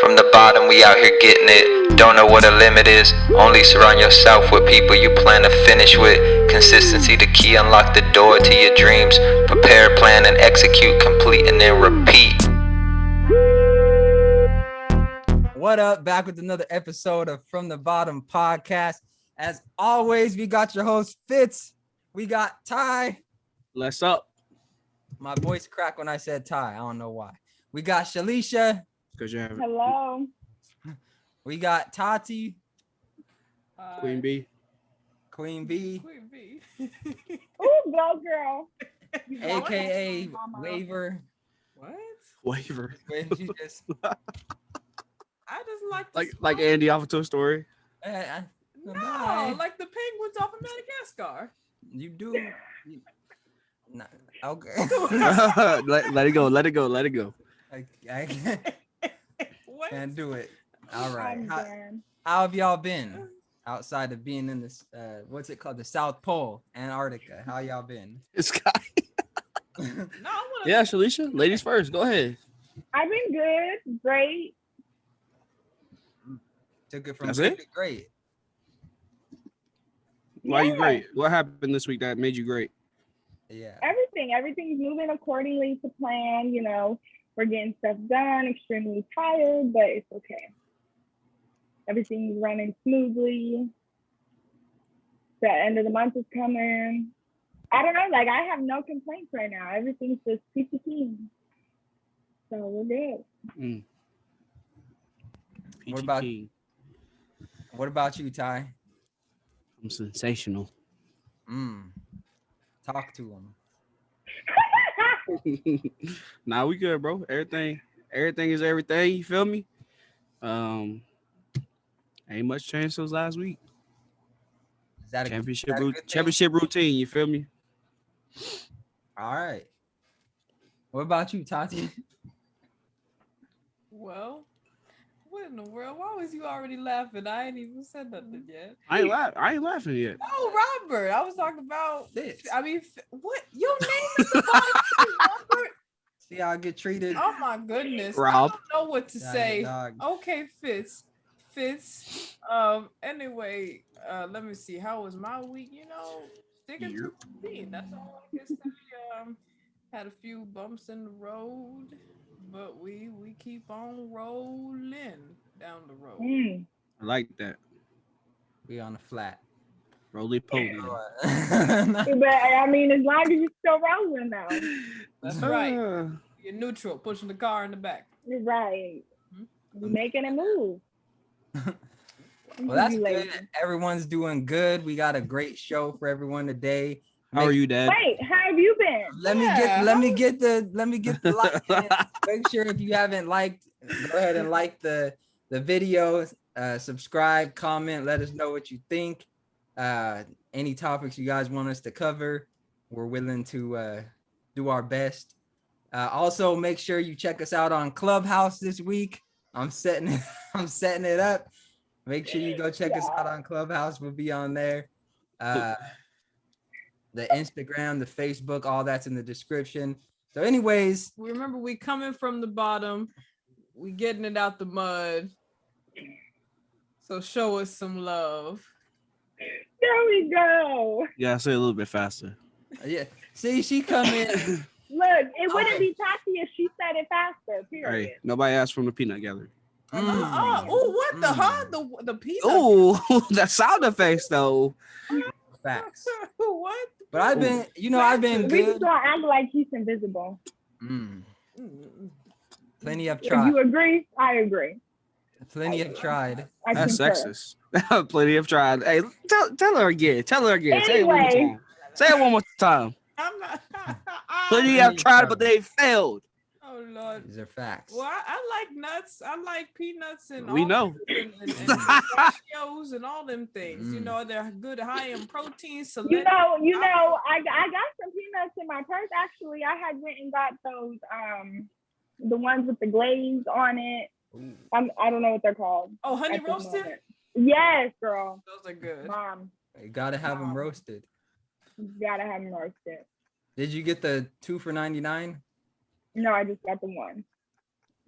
From the bottom, we out here getting it. Don't know what a limit is. Only surround yourself with people you plan to finish with. Consistency the key, unlock the door to your dreams. Prepare, plan, and execute, complete, and then repeat. What up? Back with another episode of From the Bottom podcast. As always, we got your host Fitz. We got Ty. Let's up. My voice cracked when I said Ty. I don't know why. We got Shalisha. Hello. We got Tati. Queen B. Queen B. Ooh, go girl. AKA Waver. What? Waver. She just, I just like Andy off of Toy Story. no, like the penguins off of Madagascar. You do. Nah, okay. let it go. Let it go. Let it go. I can't do it. All right. I'm How have y'all been outside of being in this? What's it called? The South Pole, Antarctica. How y'all been? Sky. No, I wanna... Yeah, Shalisha. Ladies first. Go ahead. I've been good. Great. Took it from That's good it? to great. Why you Yeah. great? What happened this week that made you great? Yeah. Everything's moving accordingly to plan. You know, we're getting stuff done. Extremely tired, but it's okay. Everything's running smoothly. The end of the month is coming. I don't know. Like, I have no complaints right now. Everything's just peachy keen. So we're good. What about- PG. What about you, Ty? I'm sensational. Talk to him. Nah, we good, bro. Everything is everything. You feel me? Ain't much changed since last week. Is that Championship is that a good thing? championship routine. You feel me? All right. What about you, Tati? Well, what in the world? Why was you already laughing? I ain't even said nothing yet. I ain't laughing yet. Oh, Robert. I was talking about Fitz. I mean, what? Your name is the bottom, Robert. See how I get treated? Oh my goodness. Rob. I don't know what to say. Dog. Okay, Fitz. Anyway, let me see. How was my week? You know, sticking to routine. That's all I can say. Had a few bumps in the road, but we keep on rolling down the road. I like that. We on the flat. Roly poly. But I mean, as long as you're still rolling though. That's right. You're neutral, pushing the car in the back. You're right. You're making a move. Well, that's You good. lazy. Everyone's doing good. We got a great show for everyone today. How are you, Dad? Wait, how have you been? Let me get the like. In. Make sure if you haven't liked, go ahead and like the video. Subscribe, comment, let us know what you think. Any topics you guys want us to cover, we're willing to do our best. Also, make sure you check us out on Clubhouse this week. I'm setting it up. Make sure you go check us out on Clubhouse. We'll be on there. The Instagram, the Facebook, all that's in the description. So anyways, Remember, we coming from the bottom. We getting it out the mud. So show us some love. There we go. Yeah, say a little bit faster. yeah. See, she come in. Look, it wouldn't be Tati if she said it faster. Period. Hey, nobody asked from the peanut gallery. Oh, what the huh? The peanut. Oh, that sound effects though. Facts. What? But I've been We just good. gonna act like he's invisible. Plenty have If tried. you agree, I agree. Plenty have tried. I That's concur. sexist. Plenty have tried. Hey, tell her again. Tell her again. Say it one more Anyway. time. Say it one more time. I'm not. Plenty have tried, but they failed. Oh Lord. These are facts. Well, I like nuts. I like peanuts and We know. and pistachios and all them things. You know, they're good, high in protein. You know, I got some peanuts in my purse. Actually, I had went and got those the ones with the glaze on it. I don't know what they're called. Oh, honey at this roasted. moment. Yes, girl. Those are good. Mom, You gotta have them roasted. you gotta have them roasted. Did you get the 2 for $99? No, I just got the one.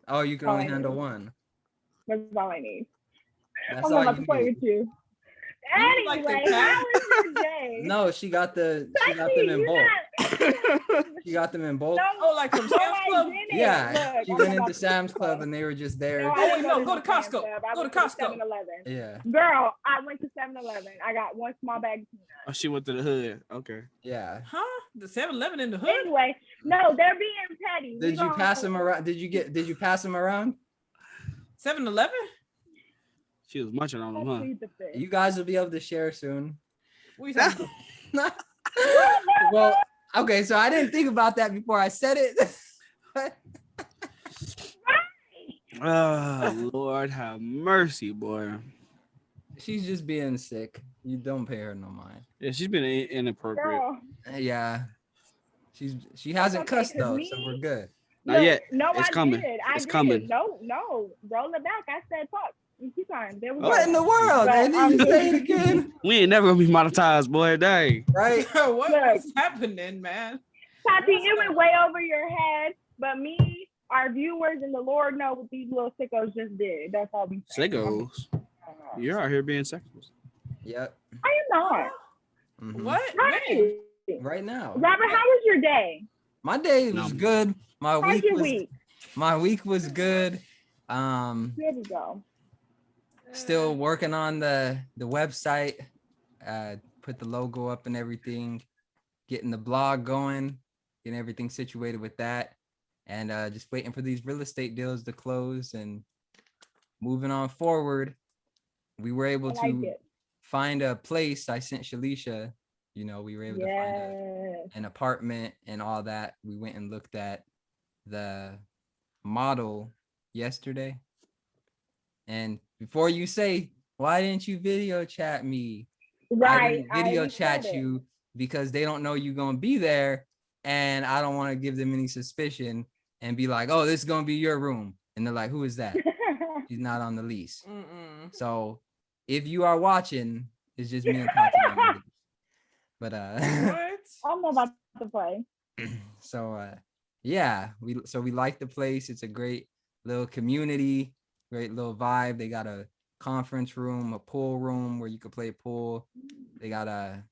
Oh, you can only handle one. That's all I need. That's I'm all about to you play need. with you. You like the Anyway, how cat? was your day? No, she got them Sexy, in you bulk. not. She got them in bulk. No, Oh, like from no, Sam's I Club? didn't. Yeah, Look, she I'm went about into to Sam's Club play. and they were just there. No, I Oh, didn't wait, no, go to Sam's Costco. Club. I Go to went to Costco. 7-Eleven. Yeah, Girl, I went to 7-Eleven. I got one small bag of peanuts. Oh, she went to the hood. Okay. yeah. Huh? The 7-Eleven in the hood? Anyway, no, they're being petty. Did you pass them around? Did you pass them around? 7-Eleven? She was munching on them, huh? You guys will be able to share soon. What you talking about? Well, okay, so I didn't think about that before I said it. Oh, Lord have mercy, boy. She's just being sick. You don't pay her no mind. Yeah, she's been inappropriate. Girl, Yeah, she hasn't okay, cussed 'cause though, me- so we're good. Not yet. No, It's I coming. did. It's I did. coming. No, roll it back. I said talk. You keep on. There we go. What in the world? But, And then you say it again, We ain't never gonna be monetized, boy. Dang. right? What's happening, man? Tati, it went way over your head, but me, our viewers, and the Lord know what these little sickos just did. That's all we say. Sickos. You're out here being sexist. Yep. I am not. Mhm. What? Right. Right now. Robert, how was your day? My day was good. My How's week your was week? my week was good. There we go. Still working on the website. Put the logo up and everything. Getting the blog going. Getting everything situated with that. And just waiting for these real estate deals to close and moving on forward. We were able I like to it. find a place. I sent Shalisha, we were able to find Yes. an apartment and all that. We went and looked at the model yesterday. And before you say, why didn't you video chat me? I Right. didn't video I chat said it. you because they don't know you're going to be there. And I don't want to give them any suspicion and be like, oh, this is going to be your room. And they're like, who is that? He's not on the lease. Mm-mm. So if you are watching, it's just me and Tati on the lease. But What? I'm about to play. so yeah, we like the place. It's a great little community, great little vibe. They got a conference room, a pool room where you could play pool. They got a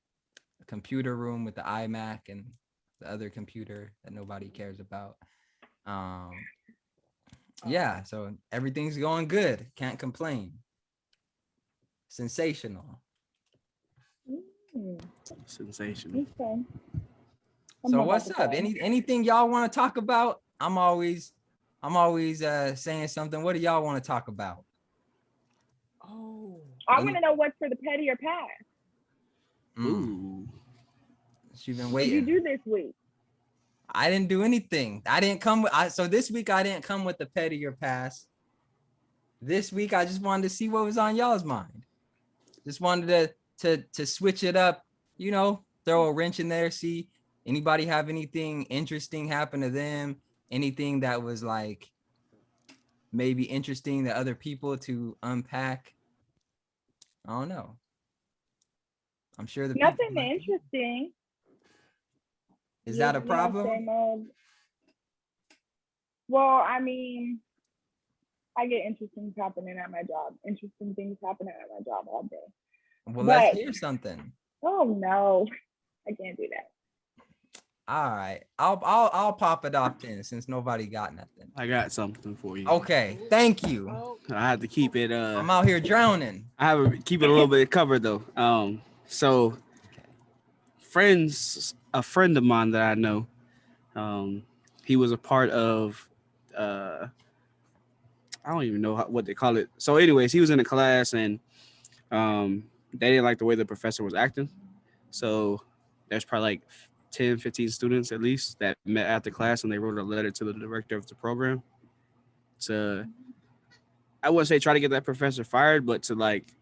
computer room with the iMac and the other computer that nobody cares about. Yeah, so everything's going good. Can't complain. Sensational. Sensational. Okay. So what's up? Anything y'all want to talk about? I'm always saying something. What do y'all want to talk about? Oh. I want to know what's for the petty or pass. Ooh. She's been What did you waiting. do this week? I didn't do anything. I didn't come with so this week I didn't come with the petty or pass. This week I just wanted to see what was on y'all's mind. Just wanted to switch it up, throw a wrench in there, see anybody have anything interesting happen to them, anything that was like maybe interesting to other people to unpack. I don't know. I'm sure the Nothing people interesting. Is that a You know, problem? same old. Well, I mean, I get interesting things happening at my job. Interesting things happening at my job all day. Well, let's But- hear something. Oh no, I can't do that. All right, I'll pop it off then since nobody got nothing. I got something for you. Okay, thank you. Oh, I have to keep it. I'm out here drowning. I have to keep it a little bit covered though. So a friend of mine that I know, he was a part of. I don't even know what they call it. So, anyways, he was in a class and they didn't like the way the professor was acting. So there's probably like 10, 15 students at least that met after class and they wrote a letter to the director of the program to, I wouldn't say try to get that professor fired, but to like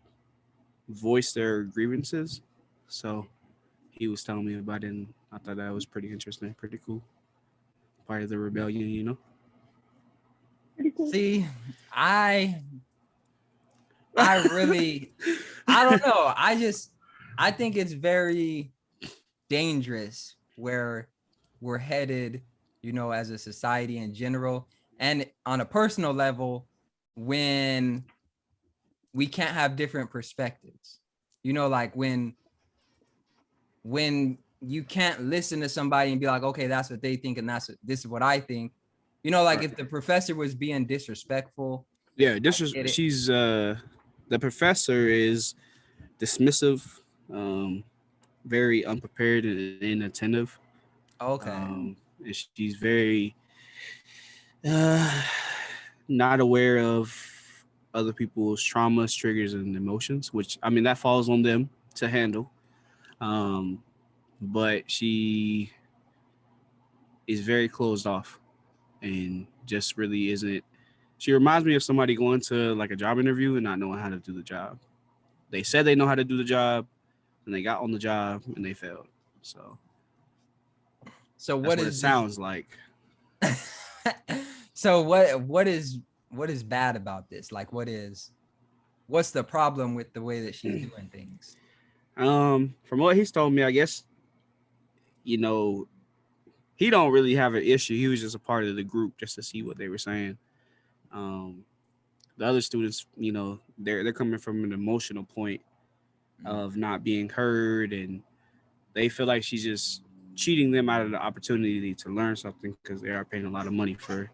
voice their grievances. So he was telling me about it and I thought that was pretty interesting, pretty cool. Part of the rebellion, Pretty cool. See, I really, I don't know. I think it's very dangerous where we're headed, as a society in general. And on a personal level, when we can't have different perspectives. You know, like when you can't listen to somebody and be like, okay, that's what they think, and this is what I think. You know, like if the professor was being disrespectful. Yeah, she's the professor is dismissive, very unprepared and inattentive. Okay. And she's very not aware of other people's traumas, triggers, and emotions, which I mean that falls on them to handle. But she is very closed off and just really isn't. She reminds me of somebody going to like a job interview and not knowing how to do the job. They said they know how to do the job, and they got on the job and they failed. So what it sounds like. So what is bad about this? Like what's the problem with the way that she's doing things? From what he's told me, I guess, you know, he don't really have an issue. He was just a part of the group just to see what they were saying. The other students, you know, they're coming from an emotional point of not being heard, and they feel like she's just cheating them out of the opportunity to learn something because they are paying a lot of money for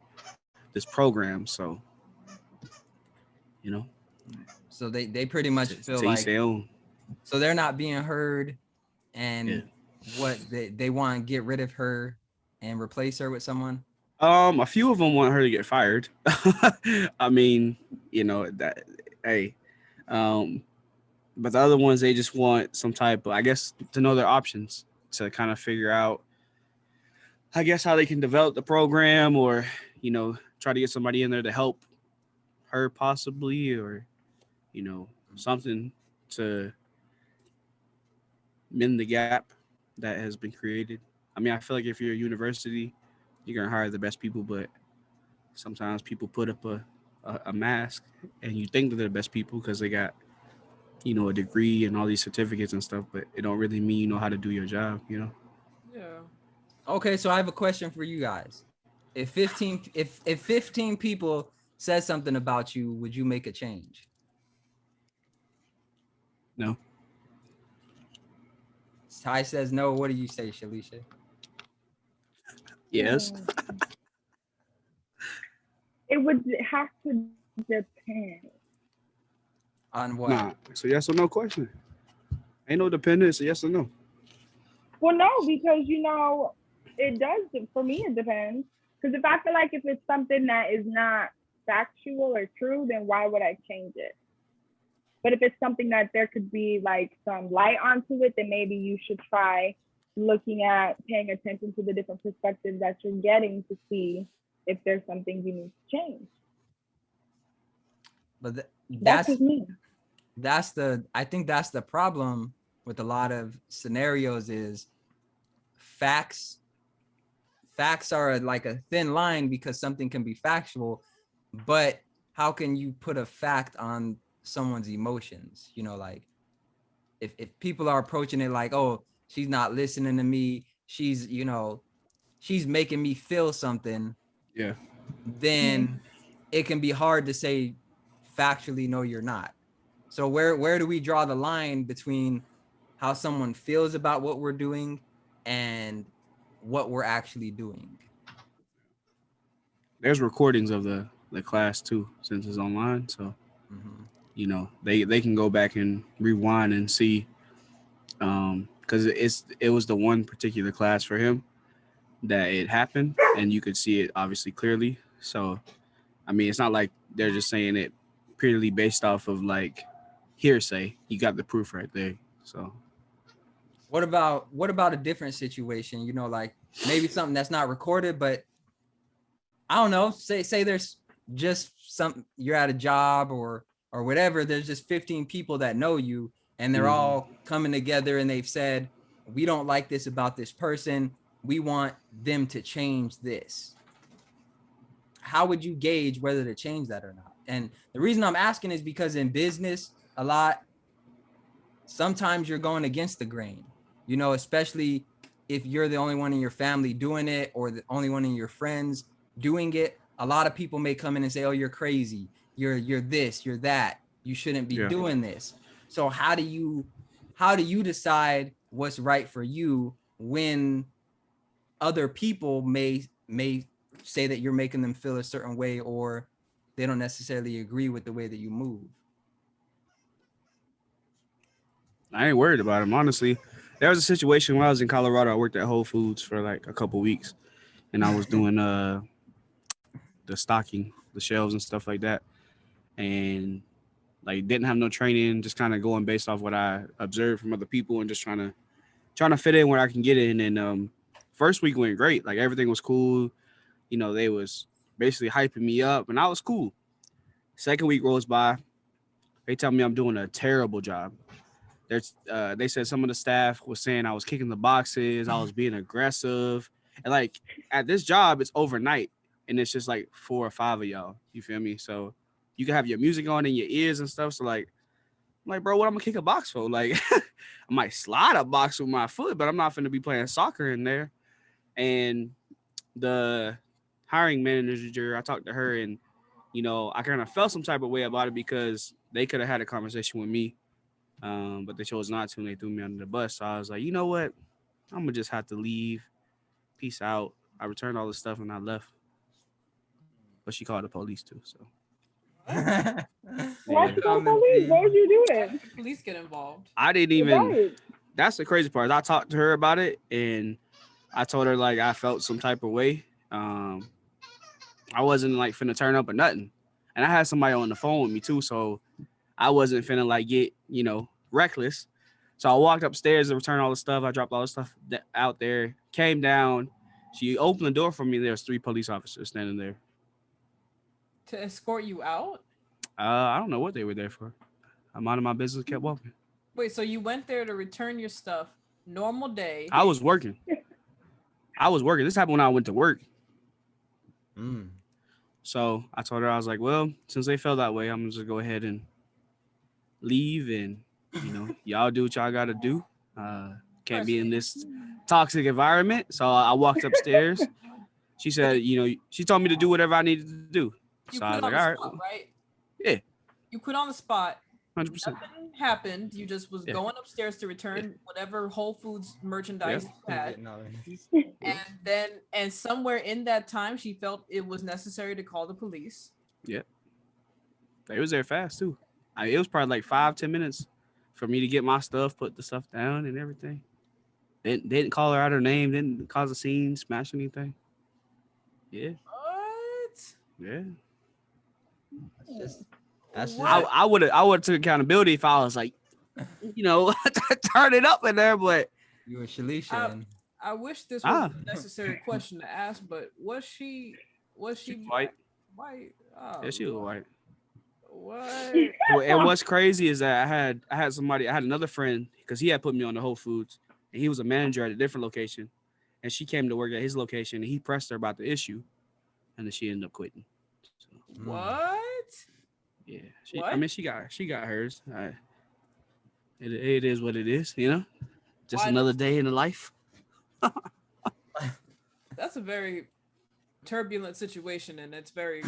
this program. So, you know, so they pretty much feel like so they're not being heard, and what they want to get rid of her and replace her with someone. A few of them want her to get fired. I mean, you know that. Hey, but the other ones they just want some type of, I guess, to know their options to kind of figure out, I guess, how they can develop the program, or you know, try to get somebody in there to help her possibly, or you know, something to mend the gap that has been created. I mean, I feel like if you're a university, you're gonna hire the best people, but sometimes people put up a mask, and you think that they're the best people because they got, you know, a degree and all these certificates and stuff, but it don't really mean you know how to do your job, you know? Yeah. Okay, so I have a question for you guys. If 15 people said something about you, would you make a change? No. Ty says no. What do you say, Shalisha? Yes. It would have to depend. On what? Nah. So yes or no question. Ain't no dependence. Yes or no. Well, no, because you know, it does. For me, it depends. Because if I feel like if it's something that is not factual or true, then why would I change it? But if it's something that there could be like some light onto it, then maybe you should try looking at paying attention to the different perspectives that you're getting to see if there's something you need to change. But that's me. I think that's the problem with a lot of scenarios is facts are like a thin line because something can be factual, but how can you put a fact on someone's emotions? You know, like if people are approaching it like, oh, she's not listening to me, she's, you know, she's making me feel something. Yeah. Then it can be hard to say factually, no, you're not. So where do we draw the line between how someone feels about what we're doing and what we're actually doing? There's recordings of the class too, since it's online. So, you know, they can go back and rewind and see, because it was the one particular class for him that it happened, and you could see it obviously clearly. So, I mean, it's not like they're just saying it purely based off of like hearsay. You got the proof right there. So, what about a different situation? You know, like maybe something that's not recorded, but I don't know. Say there's just some, you're at a job or whatever. There's just 15 people that know you, and they're all coming together, and they've said, we don't like this about this person. We want them to change this. How would you gauge whether to change that or not? And the reason I'm asking is because in business, a lot, sometimes you're going against the grain, you know, especially if you're the only one in your family doing it or the only one in your friends doing it. A lot of people may come in and say, oh, you're crazy. you're this, you're that. You shouldn't be Yeah. doing this. So how do you decide what's right for you when other people may say that you're making them feel a certain way, or they don't necessarily agree with the way that you move? I ain't worried about him, honestly. There was a situation when I was in Colorado. I worked at Whole Foods for like a couple weeks, and I was doing the stocking, the shelves and stuff like that, and like didn't have no training, just kind of going based off what I observed from other people and just trying to fit in where I can get in. And first week went great, like everything was cool. You know, they was basically hyping me up, and I was cool. Second week rolls by, they tell me I'm doing a terrible job. They said some of the staff was saying I was kicking the boxes, I was being aggressive, and like at this job, it's overnight, and it's just like 4 or 5 of y'all. You feel me? So you can have your music on in your ears and stuff. So like, I'm like, bro, what I'm gonna kick a box for? Like, I might slide a box with my foot, but I'm not gonna be playing soccer in there. And the hiring manager, I talked to her, and you know, I kind of felt some type of way about it because they could have had a conversation with me. But they chose not to, and they threw me under the bus. So I was like, you know what? I'm gonna just have to leave. Peace out. I returned all the stuff and I left. But she called the police too. So Why you call police? What was you doing? Police get involved. I didn't even. Right. That's the crazy part. I talked to her about it, and I told her like I felt some type of way. I wasn't like finna turn up or nothing, and I had somebody on the phone with me too, so I wasn't finna like get reckless. So I walked upstairs to return all the stuff. I dropped all the stuff out there. Came down. She opened the door for me. There was 3 police officers standing there. To escort you out? I don't know what they were there for. I'm minding my business, kept walking. Wait, so you went there to return your stuff, normal day. I was working. This happened when I went to work. So I told her, I was like, well, since they felt that way, I'm just go ahead and leave, and y'all do what y'all gotta do. Can't be in this toxic environment. So I walked upstairs. She said, she told me to do whatever I needed to do. You So I quit was like, on all the right. spot, right? Yeah. You quit on the spot. 100%. Nothing happened. You just was going upstairs to return whatever Whole Foods merchandise you had. And somewhere in that time, she felt it was necessary to call the police. Yeah. They was there fast too. It was probably like 5-10 minutes for me to get my stuff, put the stuff down and everything. They didn't call her out her name, didn't cause a scene, smash anything. Yeah. What? Yeah. That's just I would have took accountability if I was like, turn it up in there, but you and Shalisha. I wish this was a necessary question to ask, but was she white? White? Oh, Yeah, she was white. What? And what's crazy is that I had another friend, because he had put me on the Whole Foods, and he was a manager at a different location, and she came to work at his location, and he pressed her about the issue, and then she ended up quitting. So, what? Yeah, What? she got hers. It is what it is, just Why another day in the life. That's a very turbulent situation, and it's very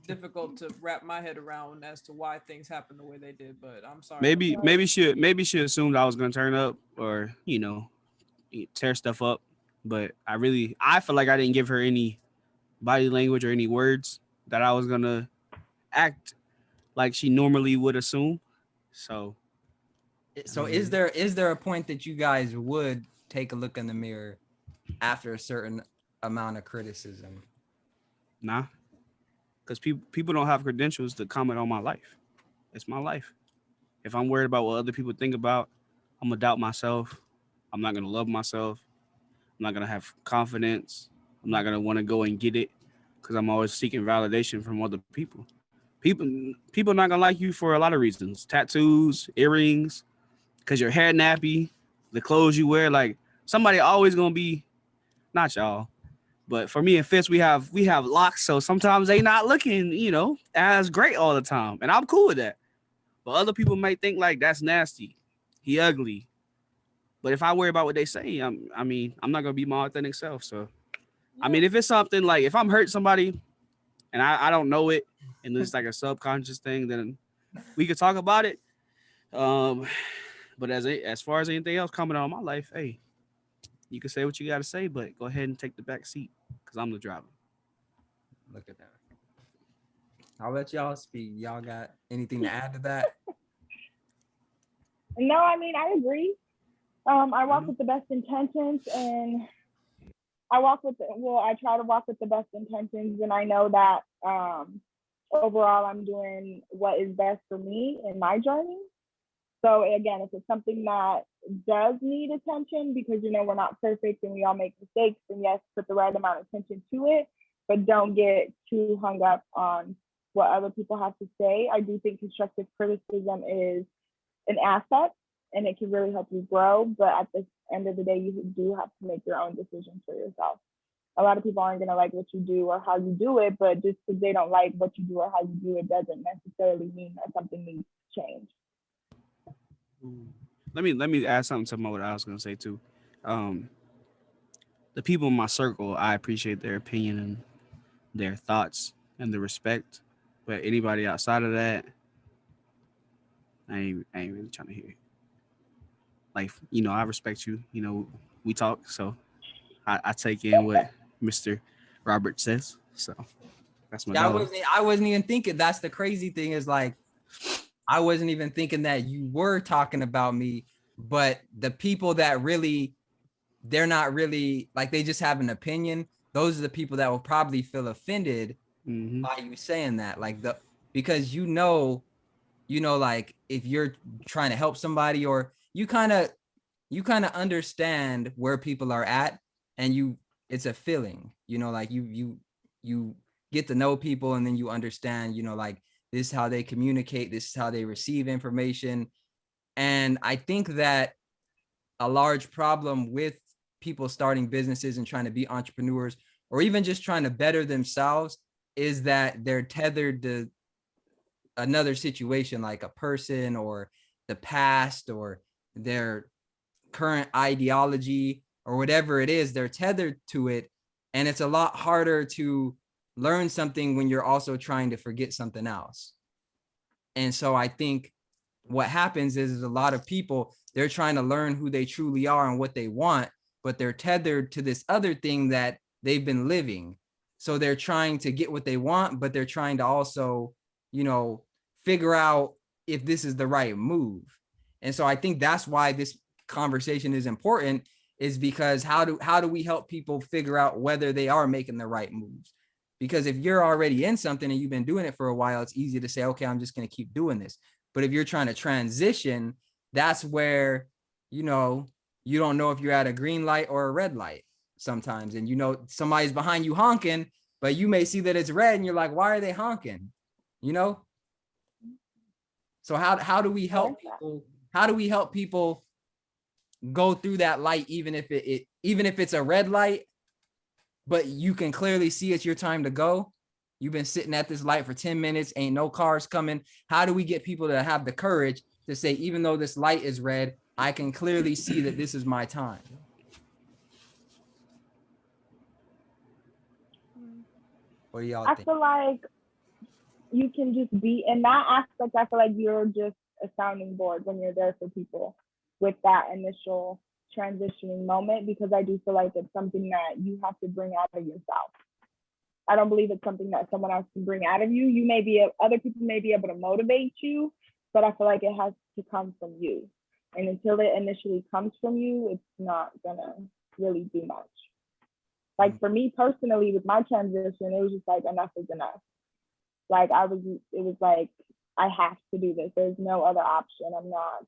difficult to wrap my head around as to why things happen the way they did. But I'm sorry. Maybe she assumed I was gonna turn up or tear stuff up. But I feel like I didn't give her any body language or any words that I was gonna act like she normally would assume. So is there a point that you guys would take a look in the mirror after a certain amount of criticism? Nah, because people don't have credentials to comment on my life. It's my life. If I'm worried about what other people think about, I'm gonna doubt myself. I'm not gonna love myself. I'm not gonna have confidence. I'm not gonna want to go and get it because I'm always seeking validation from other people. People not gonna like you for a lot of reasons: tattoos, earrings, because your hair nappy, the clothes you wear. Like somebody always gonna be, not y'all, but for me and Fitz, we have locks, so sometimes they not looking, as great all the time, and I'm cool with that. But other people might think like that's nasty, he ugly. But if I worry about what they say, I'm not gonna be my authentic self. So, if it's something like if I'm hurting somebody, and I don't know it, and it's like a subconscious thing, then we could talk about it. But as far as anything else coming on my life, hey, you can say what you got to say, but go ahead and take the back seat because I'm the driver. Look at that. I'll let y'all speak. Y'all got anything to add to that? No, I mean, I agree. I walk with the best intentions, and I try to walk with the best intentions, and I know that overall I'm doing what is best for me in my journey. So again, if it's something that does need attention, because we're not perfect and we all make mistakes, then yes, put the right amount of attention to it, but don't get too hung up on what other people have to say. I do think constructive criticism is an asset and it can really help you grow, but at the end of the day, you do have to make your own decisions for yourself. A lot of people aren't going to like what you do or how you do it, but just because they don't like what you do or how you do it doesn't necessarily mean that something needs to change. Let me add something to what I was gonna say too. The people in my circle, I appreciate their opinion and their thoughts and the respect. But anybody outside of that, I ain't really trying to hear it. Like, I respect you. We talk, so I take in what Mr. Robert says. So that's my dog. I wasn't even thinking. That's the crazy thing is like, I wasn't even thinking that you were talking about me, but the people that really, they're not really like, they just have an opinion. Those are the people that will probably feel offended by you saying that, like because like if you're trying to help somebody or you kind of understand where people are at, and it's a feeling, like you get to know people, and then you understand, like this is how they communicate, this is how they receive information. And I think that a large problem with people starting businesses and trying to be entrepreneurs, or even just trying to better themselves, is that they're tethered to another situation, like a person or the past or their current ideology or whatever it is. They're tethered to it, and it's a lot harder to learn something when you're also trying to forget something else. And so I think what happens is a lot of people, they're trying to learn who they truly are and what they want, but they're tethered to this other thing that they've been living. So they're trying to get what they want, but they're trying to also, figure out if this is the right move. And so I think that's why this conversation is important, is because how do we help people figure out whether they are making the right moves? Because if you're already in something and you've been doing it for a while, it's easy to say, okay, I'm just going to keep doing this. But if you're trying to transition, that's where, you don't know if you're at a green light or a red light sometimes. And, somebody's behind you honking, but you may see that it's red and you're like, why are they honking? So how do we help people? How do we help people go through that light, even if it's a red light, but you can clearly see it's your time to go? You've been sitting at this light for 10 minutes, ain't no cars coming. How do we get people to have the courage to say, even though this light is red, I can clearly see that this is my time? What do y'all think? I feel like you can just be in that aspect. I feel like you're just a sounding board when you're there for people with that initial transitioning moment, because I do feel like it's something that you have to bring out of yourself. I don't believe it's something that someone else can bring out of you. Other people may be able to motivate you, but I feel like it has to come from you. And until it initially comes from you, it's not gonna really do much. Like for me personally, with my transition, it was just like, enough is enough. Like it was like, I have to do this. There's no other option. I'm not.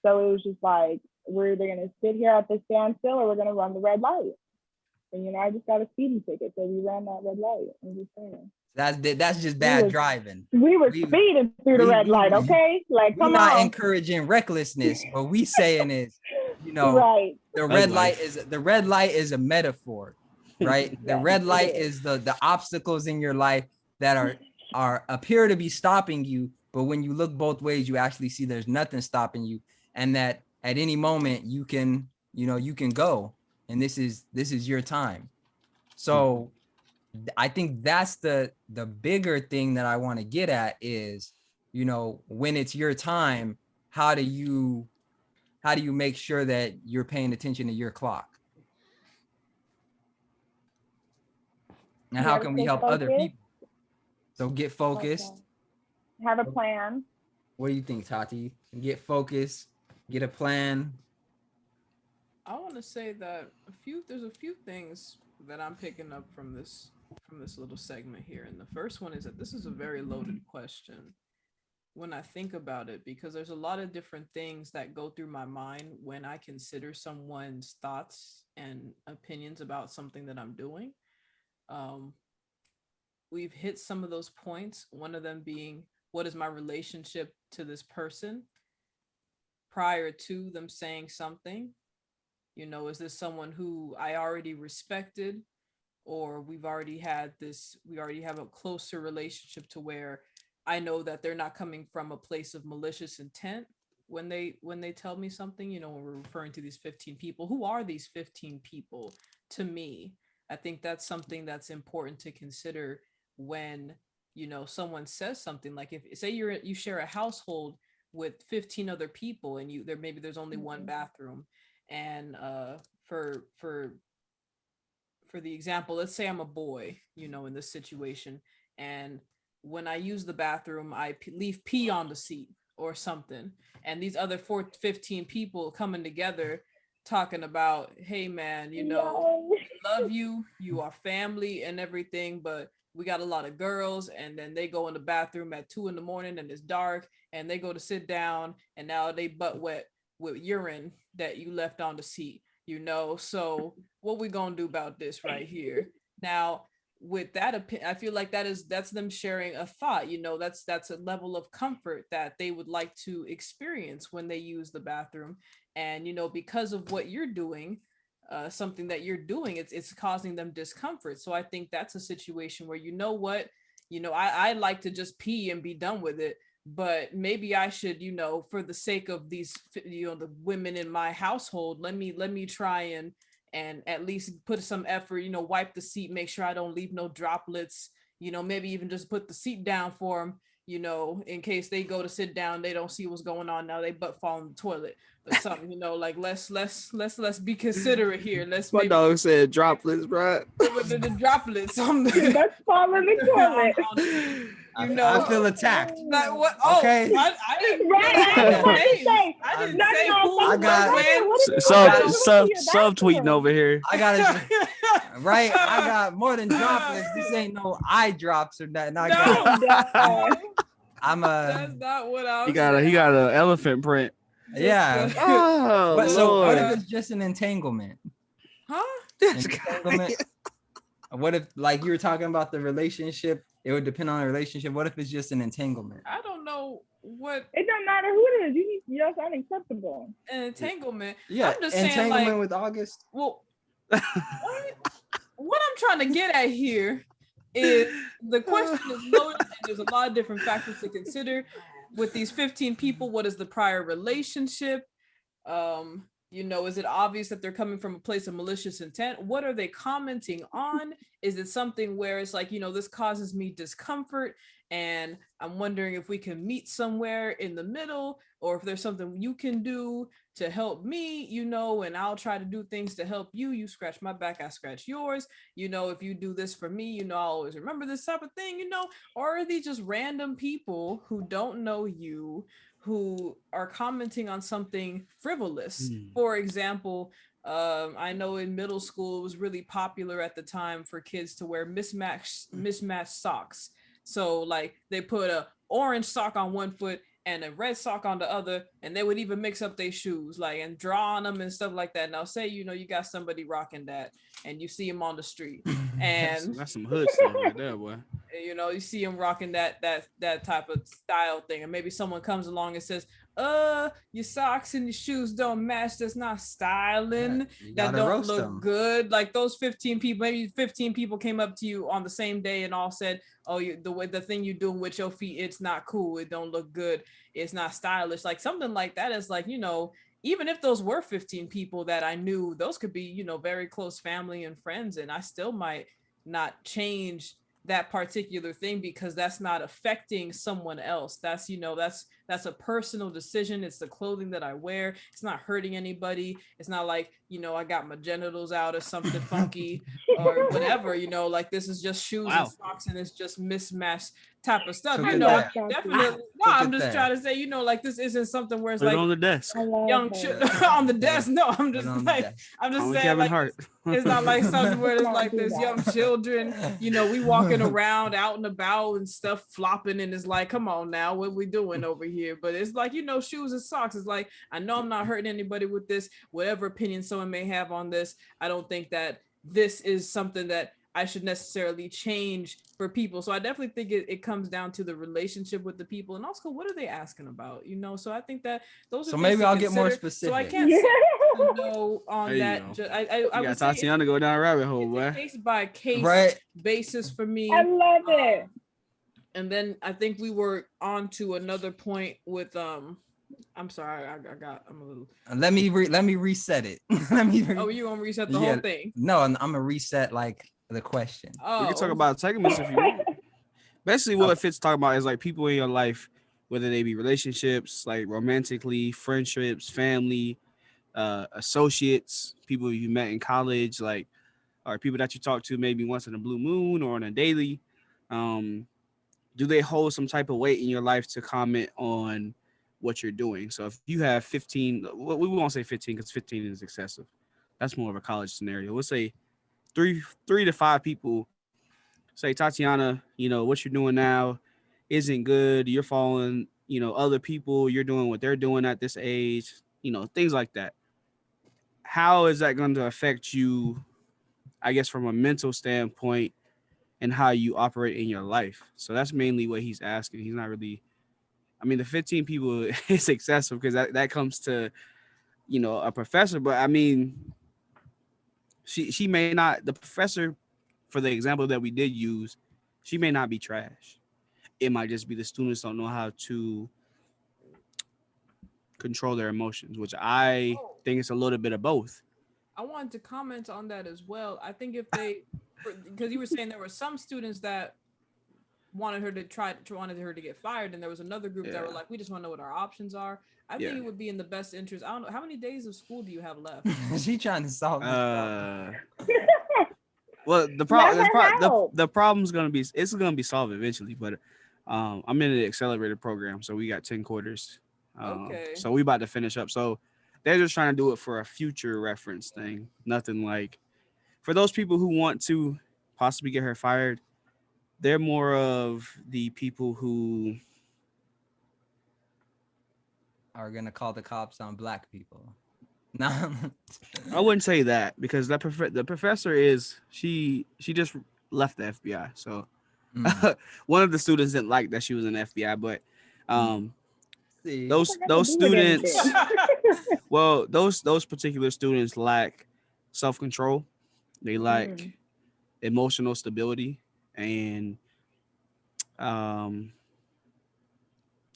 So it was just like, we're either gonna sit here at the standstill or we're gonna run the red light. And I just got a speeding ticket, so we ran that red light. I'm just saying. That's just bad driving. We were speeding through the red light, okay? Like, come on. We're not encouraging recklessness. What we saying is, right. The red light is a metaphor, right? The red light is the obstacles in your life that are appear to be stopping you, but when you look both ways, you actually see there's nothing stopping you, and that at any moment you can go, and this is your time. So I think that's the bigger thing that I want to get at is, you know, when it's your time, how do you make sure that you're paying attention to your clock? And You how gotta can we stay help other focused. people? So get focused. Okay. Have a plan. What do you think, Tati? Get focused, get a plan. I want to say that there's a few things that I'm picking up from this little segment here. And the first one is that this is a very loaded question when I think about it, because there's a lot of different things that go through my mind when I consider someone's thoughts and opinions about something that I'm doing. Um, we've hit some of those points, one of them being, what is my relationship to this person prior to them saying something? You know, is this someone who I already respected, or we already have a closer relationship to where I know that they're not coming from a place of malicious intent when they tell me something. You know, when we're referring to these 15 people, who are these 15 people to me? I think that's something that's important to consider when, you know, someone says something. Like, if say you share a household with 15 other people, and there's only one bathroom, and for the example, let's say I'm a boy, you know, in this situation, and when I use the bathroom, I leave pee on the seat or something, and these other 15 people coming together talking about, hey man, you know, we love you, you are family and everything, but we got a lot of girls. And then they go in the bathroom at 2 a.m. and it's dark, and they go to sit down, and now they butt wet with urine that you left on the seat, you know. So what we gonna do about this right here? Now, with that I feel like that's them sharing a thought, you know. That's a level of comfort that they would like to experience when they use the bathroom. And, you know, because of what you're doing, something that you're doing, it's causing them discomfort. So I think that's a situation where, you know what, you know, I like to just pee and be done with it, but maybe I should, you know, for the sake of these, you know, the women in my household, let me try and at least put some effort, you know, wipe the seat, make sure I don't leave no droplets, you know, maybe even just put the seat down for them, you know, in case they go to sit down, they don't see what's going on, now they butt fall in the toilet or something, you know. Like, let's be considerate here. My dog said droplets, right? The droplets on the Let's fall in the toilet. you know, I feel attacked. Like, what? Oh, Okay. I didn't, Right, I didn't want to say. I didn't No, say no, who. I got- Subtweeting over here. I got it. Right, I got more than droplets. This ain't no eye drops or nothing. I got, No. I'm a That's not what I was. He got an elephant print. yeah. Oh, But so what if Lord. it's just an entanglement? Huh? Entanglement. What if, like you were talking about the relationship, it would depend on the relationship. What if it's just an entanglement? I don't know what It don't matter who it is. That's unacceptable. an entanglement. Yeah, I'm just saying, entanglement like, with August. well, what I'm trying to get at here is the question is loaded, and there's a lot of different factors to consider. With these 15 people, what is the prior relationship? You know, is it obvious that they're coming from a place of malicious intent? What are they commenting on? Is it something where it's like, you know, this causes me discomfort, and I'm wondering if we can meet somewhere in the middle, or if there's something you can do to help me, you know, and I'll try to do things to help you. You scratch my back, I scratch yours. You know, if you do this for me, you know, I'll always remember this type of thing, you know. Or are these just random people who don't know you, who are commenting on something frivolous? For example, I know in middle school it was really popular at the time for kids to wear mismatched socks. So like they put a orange sock on one foot and a red sock on the other, and they would even mix up their shoes, like, and draw on them and stuff like that. Now say, you know, you got somebody rocking that and you see him on the street, and That's some hood stuff right there, boy. you know, you see him rocking that type of style thing, and maybe someone comes along and says, your socks and your shoes don't match, that's not styling, that don't look good. Like those 15 people, maybe 15 people came up to you on the same day and all said, oh, the thing you doing with your feet, it's not cool, it don't look good, it's not stylish. Like something like that is like, you know, even if those were 15 people that I knew, those could be, you know, very close family and friends, and I still might not change that particular thing because that's not affecting someone else. That's, you know, that's a personal decision. It's the clothing that I wear. It's not hurting anybody. It's not like, you know, I got my genitals out or something funky or whatever, you know, like this is just shoes and socks and it's just mismatched type of stuff. Look You at know, I that. definitely, no, Look I'm at just that. trying to say, you know, like this isn't something where it's Put it like on the desk. I love young it. on the desk. No, I'm Put just it on the like, desk. I'm just Call me saying Kevin like Hart. it's not like something where it's Not like do there's that. young children, you know, we walking around out and about and stuff flopping and it's like, come on now, what we doing over here? But it's like, you know, shoes and socks. It's like, I know I'm not hurting anybody with this, whatever opinion someone may have on this. I don't think that this is something that I should necessarily change for people. So I definitely think it comes down to the relationship with the people and also what are they asking about, you know? So I think that those are So things maybe to I'll get more consider. So I specific. can't say no on There you that. go. I You would got say Tatiana go down a rabbit hole, it's boy. a case by case Right. basis for me. I love it. And then I think we were on to another point with I'm sorry, I'm a little. Let me reset it. Oh, you gonna reset the whole thing? No, I'm gonna reset like the question. Oh, We can talk about segments if you want. Basically, what Fitz talking about is like people in your life, whether they be relationships, like romantically, friendships, family, associates, people you met in college, like, or people that you talk to maybe once in a blue moon or on a daily. Do they hold some type of weight in your life to comment on what you're doing? So if you have 15, well, we won't say 15 because 15 is excessive. That's more of a college scenario. We'll say three to five people say, Tatiana, you know, what you're doing now isn't good. You're following, you know, other people. You're doing what they're doing at this age, you know, things like that. How is that going to affect you, I guess, from a mental standpoint and how you operate in your life? So that's mainly what he's asking. He's not really, I mean, the 15 people is excessive because that comes to, you know, a professor. But I mean, she may not, the professor, for the example that we did use, she may not be trash. It might just be the students don't know how to control their emotions, which I think it's a little bit of both. I wanted to comment on that as well. I think if they, because you were saying there were some students that wanted her to get fired, and there was another group that were like, we just want to know what our options are. I think it would be in the best interest. I don't know, how many days of school do you have left? She trying to solve this problem. Well, the problem's gonna be, it's gonna be solved eventually, but I'm in the accelerated program, so we got 10 quarters. Okay. So we about to finish up. So they're just trying to do it for a future reference thing. Nothing like for those people who want to possibly get her fired. They're more of the people who are gonna call the cops on black people. No, I wouldn't say that because the professor is she just left the FBI. So one of the students didn't like that she was in the FBI, but See, those students, well, those particular students lack self-control. They lack emotional stability, and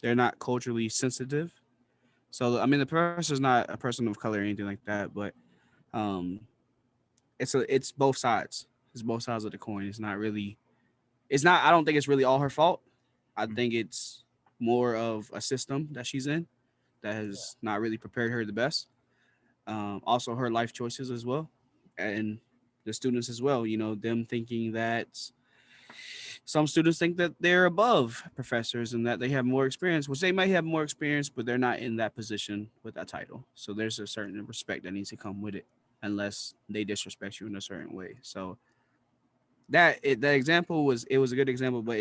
they're not culturally sensitive. So I mean, the professor's not a person of color or anything like that, but it's both sides. It's both sides of the coin. I don't think it's really all her fault. I think it's more of a system that she's in that has not really prepared her the best. Also her life choices as well, and the students as well. You know, them thinking that some students think that they're above professors and that they have more experience, which they might have more experience, but they're not in that position with that title. So there's a certain respect that needs to come with it, unless they disrespect you in a certain way. So that example was a good example, but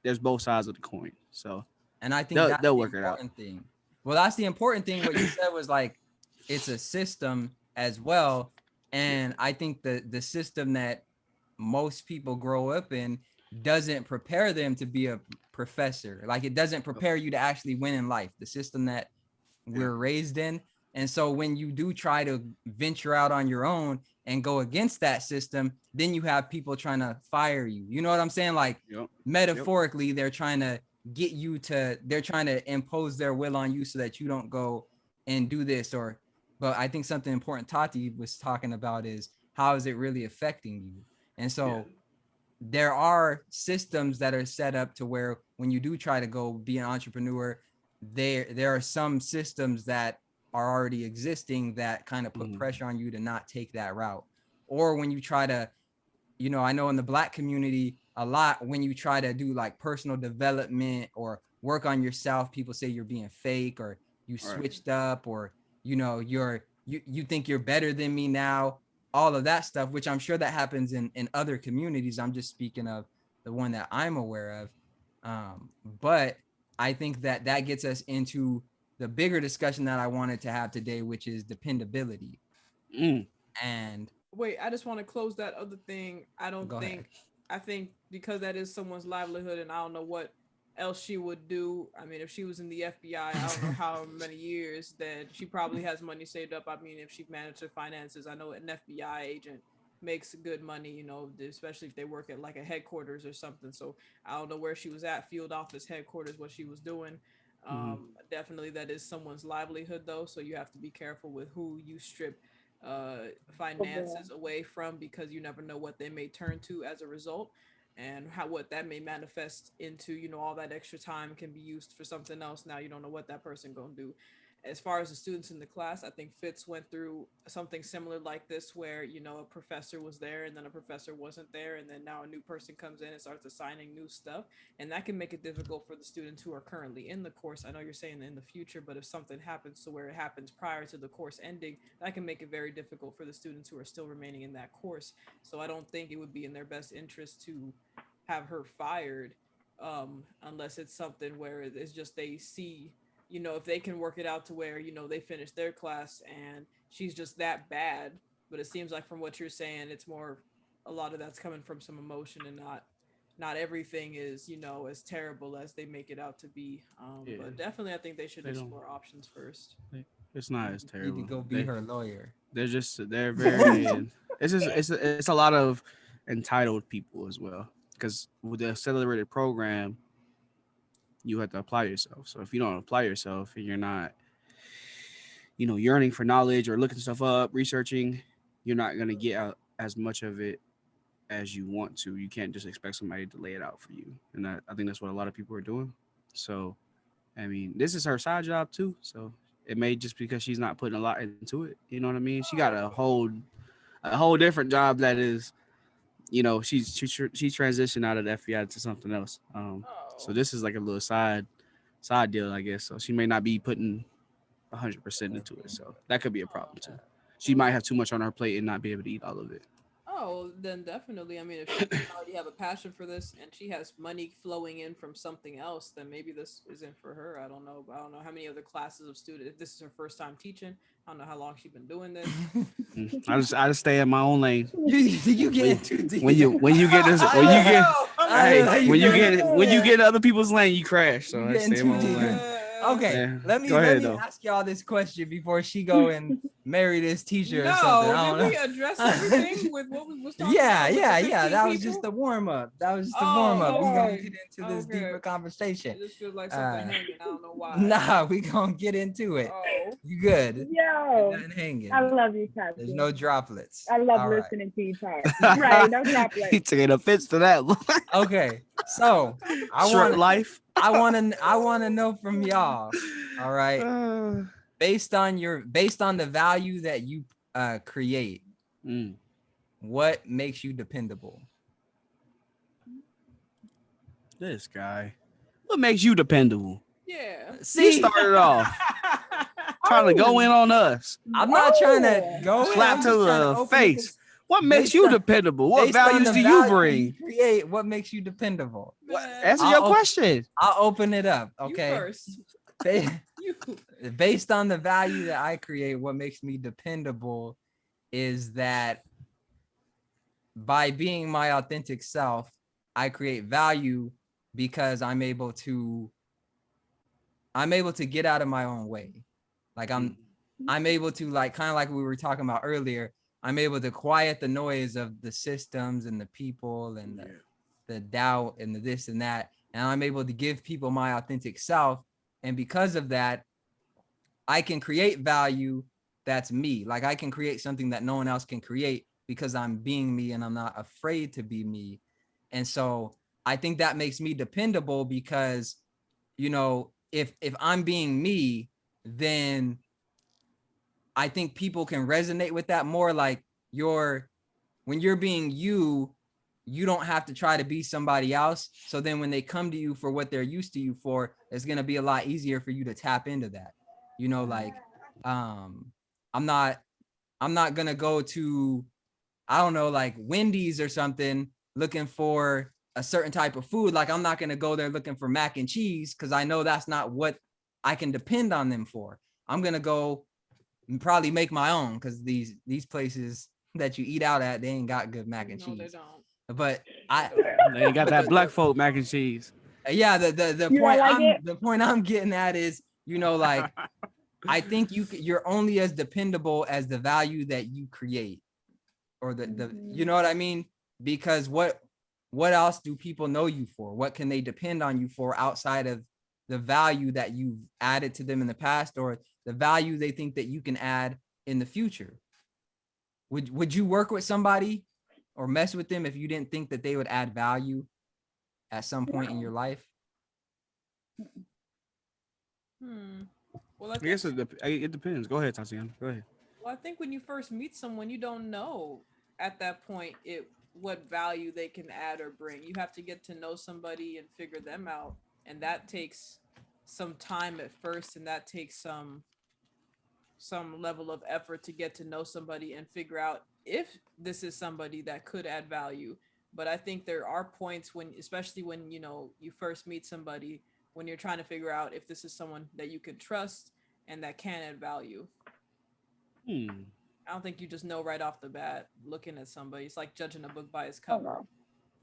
there's both sides of the coin. So and I think that's they'll the work it out. important thing. Well, that's the important thing. What you said was like it's a system as well, and I think the system that most people grow up in doesn't prepare them to be a professor. Like it doesn't prepare you to actually win in life. The system that we're raised in. And so when you do try to venture out on your own and go against that system, then you have people trying to fire you. You know what I'm saying? Like metaphorically, they're trying to they're trying to impose their will on you so that you don't go and do this but I think something important Tati was talking about is how is it really affecting you? And so there are systems that are set up to where when you do try to go be an entrepreneur, there are some systems that are already existing that kind of put pressure on you to not take that route. Or when you try to, you know, I know in the Black community a lot, when you try to do like personal development or work on yourself, people say you're being fake or you switched up, or, you know, you think you're better than me now, all of that stuff, which I'm sure that happens in other communities. I'm just speaking of the one that I'm aware of. But I think that that gets us into the bigger discussion that I wanted to have today, which is dependability. And wait, I just want to close that other thing. I think because that is someone's livelihood, and I don't know what else she would do. I mean, if she was in the FBI, I don't know how many years, that she probably has money saved up. I mean, if she managed her finances, I know an FBI agent makes good money, you know, especially if they work at like a headquarters or something. So I don't know where she was at, field office, headquarters, what she was doing. Definitely that is someone's livelihood though, so you have to be careful with who you strip finances away from, because you never know what they may turn to as a result, and what that may manifest into. You know, all that extra time can be used for something else. Now you don't know what that person gonna do. As far as the students in the class, I think Fitz went through something similar like this, where, you know, a professor was there and then a professor wasn't there, and then now a new person comes in and starts assigning new stuff, and that can make it difficult for the students who are currently in the course. I know you're saying in the future, but if something happens to where it happens prior to the course ending, that can make it very difficult for the students who are still remaining in that course. So I don't think it would be in their best interest to have her fired, unless it's something where it's just they see, you know, if they can work it out to where, you know, they finish their class and she's just that bad. But it seems like from what you're saying, it's more, a lot of that's coming from some emotion, and not everything is, you know, as terrible as they make it out to be. But definitely I think they should explore options first. It's not as terrible. Need to go be her lawyer. They're very it's a lot of entitled people as well, because with the accelerated program you have to apply yourself. So if you don't apply yourself and you're not, you know, yearning for knowledge or looking stuff up, researching, you're not going to get out as much of it as you want to. You can't just expect somebody to lay it out for you. And I think that's what a lot of people are doing. So, I mean, this is her side job too. So it may just because she's not putting a lot into it. You know what I mean? She got a whole different job that is, you know, she transitioned out of the FBI to something else. So this is like a little side deal, I guess. So she may not be putting 100% into it. So that could be a problem too. She might have too much on her plate and not be able to eat all of it. Oh, then definitely. I mean, if she doesn't already have a passion for this and she has money flowing in from something else, then maybe this isn't for her. I don't know. I don't know how many other classes of students. If this is her first time teaching, I don't know how long she's been doing this. I just stay in my own lane. You get too deep. When you get in other people's lane, you crash. So I stay in my own lane. Okay, Yeah. let me ask y'all this question before she go and marry this teacher or something. No, did we address everything with what we was talking yeah, about? that was just the warm up. We're gonna get into this deeper conversation. It just feels like something hanging. I don't know why. Nah, we gonna get into it. You good? Yo, nothing hanging. I love you, Captain. There's no droplets. I love listening to you talk. Right, no droplets. He taking offense to that. Okay, so I want to know from y'all. All right, based on the value that you create, what makes you dependable? This guy. What makes you dependable? Yeah. See, he started off trying to go in on us. I'm not trying to go slap to the face. What makes you dependable? What values do you bring? Create. What makes you dependable? Answer your question. I'll open it up. Okay. You first. Based on the value that I create, what makes me dependable is that by being my authentic self, I create value because I'm able to get out of my own way. Like I'm able to, like, kind of like we were talking about earlier, I'm able to quiet the noise of the systems and the people and the doubt and the this and that. And I'm able to give people my authentic self. And because of that, I can create value that's me. Like I can create something that no one else can create because I'm being me and I'm not afraid to be me. And so I think that makes me dependable because, you know, if I'm being me, then I think people can resonate with that more. Like when you're being you, you don't have to try to be somebody else. So then when they come to you for what they're used to you for, it's going to be a lot easier for you to tap into that. You know, like, I'm not going to go to, I don't know, like Wendy's or something looking for a certain type of food. Like I'm not going to go there looking for mac and cheese because I know that's not what I can depend on them for. I'm going to go and probably make my own because these places that you eat out at, they ain't got good mac and No, they cheese. don't. But They ain't got that black folk mac and cheese. yeah, the You point don't like it? the point I'm getting at is, you know, like I think you're only as dependable as the value that you create, or the you know what I mean? Because what else do people know you for? What can they depend on you for outside of the value that you've added to them in the past, or the value they think that you can add in the future? Would you work with somebody or mess with them if you didn't think that they would add value at some point in your life? Well, I guess it depends. Go ahead, Tatiana. Go ahead. Well, I think when you first meet someone, you don't know at that point what value they can add or bring. You have to get to know somebody and figure them out, and that takes some time at first, and that takes some level of effort to get to know somebody and figure out if this is somebody that could add value. But I think there are points when, especially when, you know, you first meet somebody, when you're trying to figure out if this is someone that you can trust and that can add value. I don't think you just know right off the bat looking at somebody. It's like judging a book by its cover.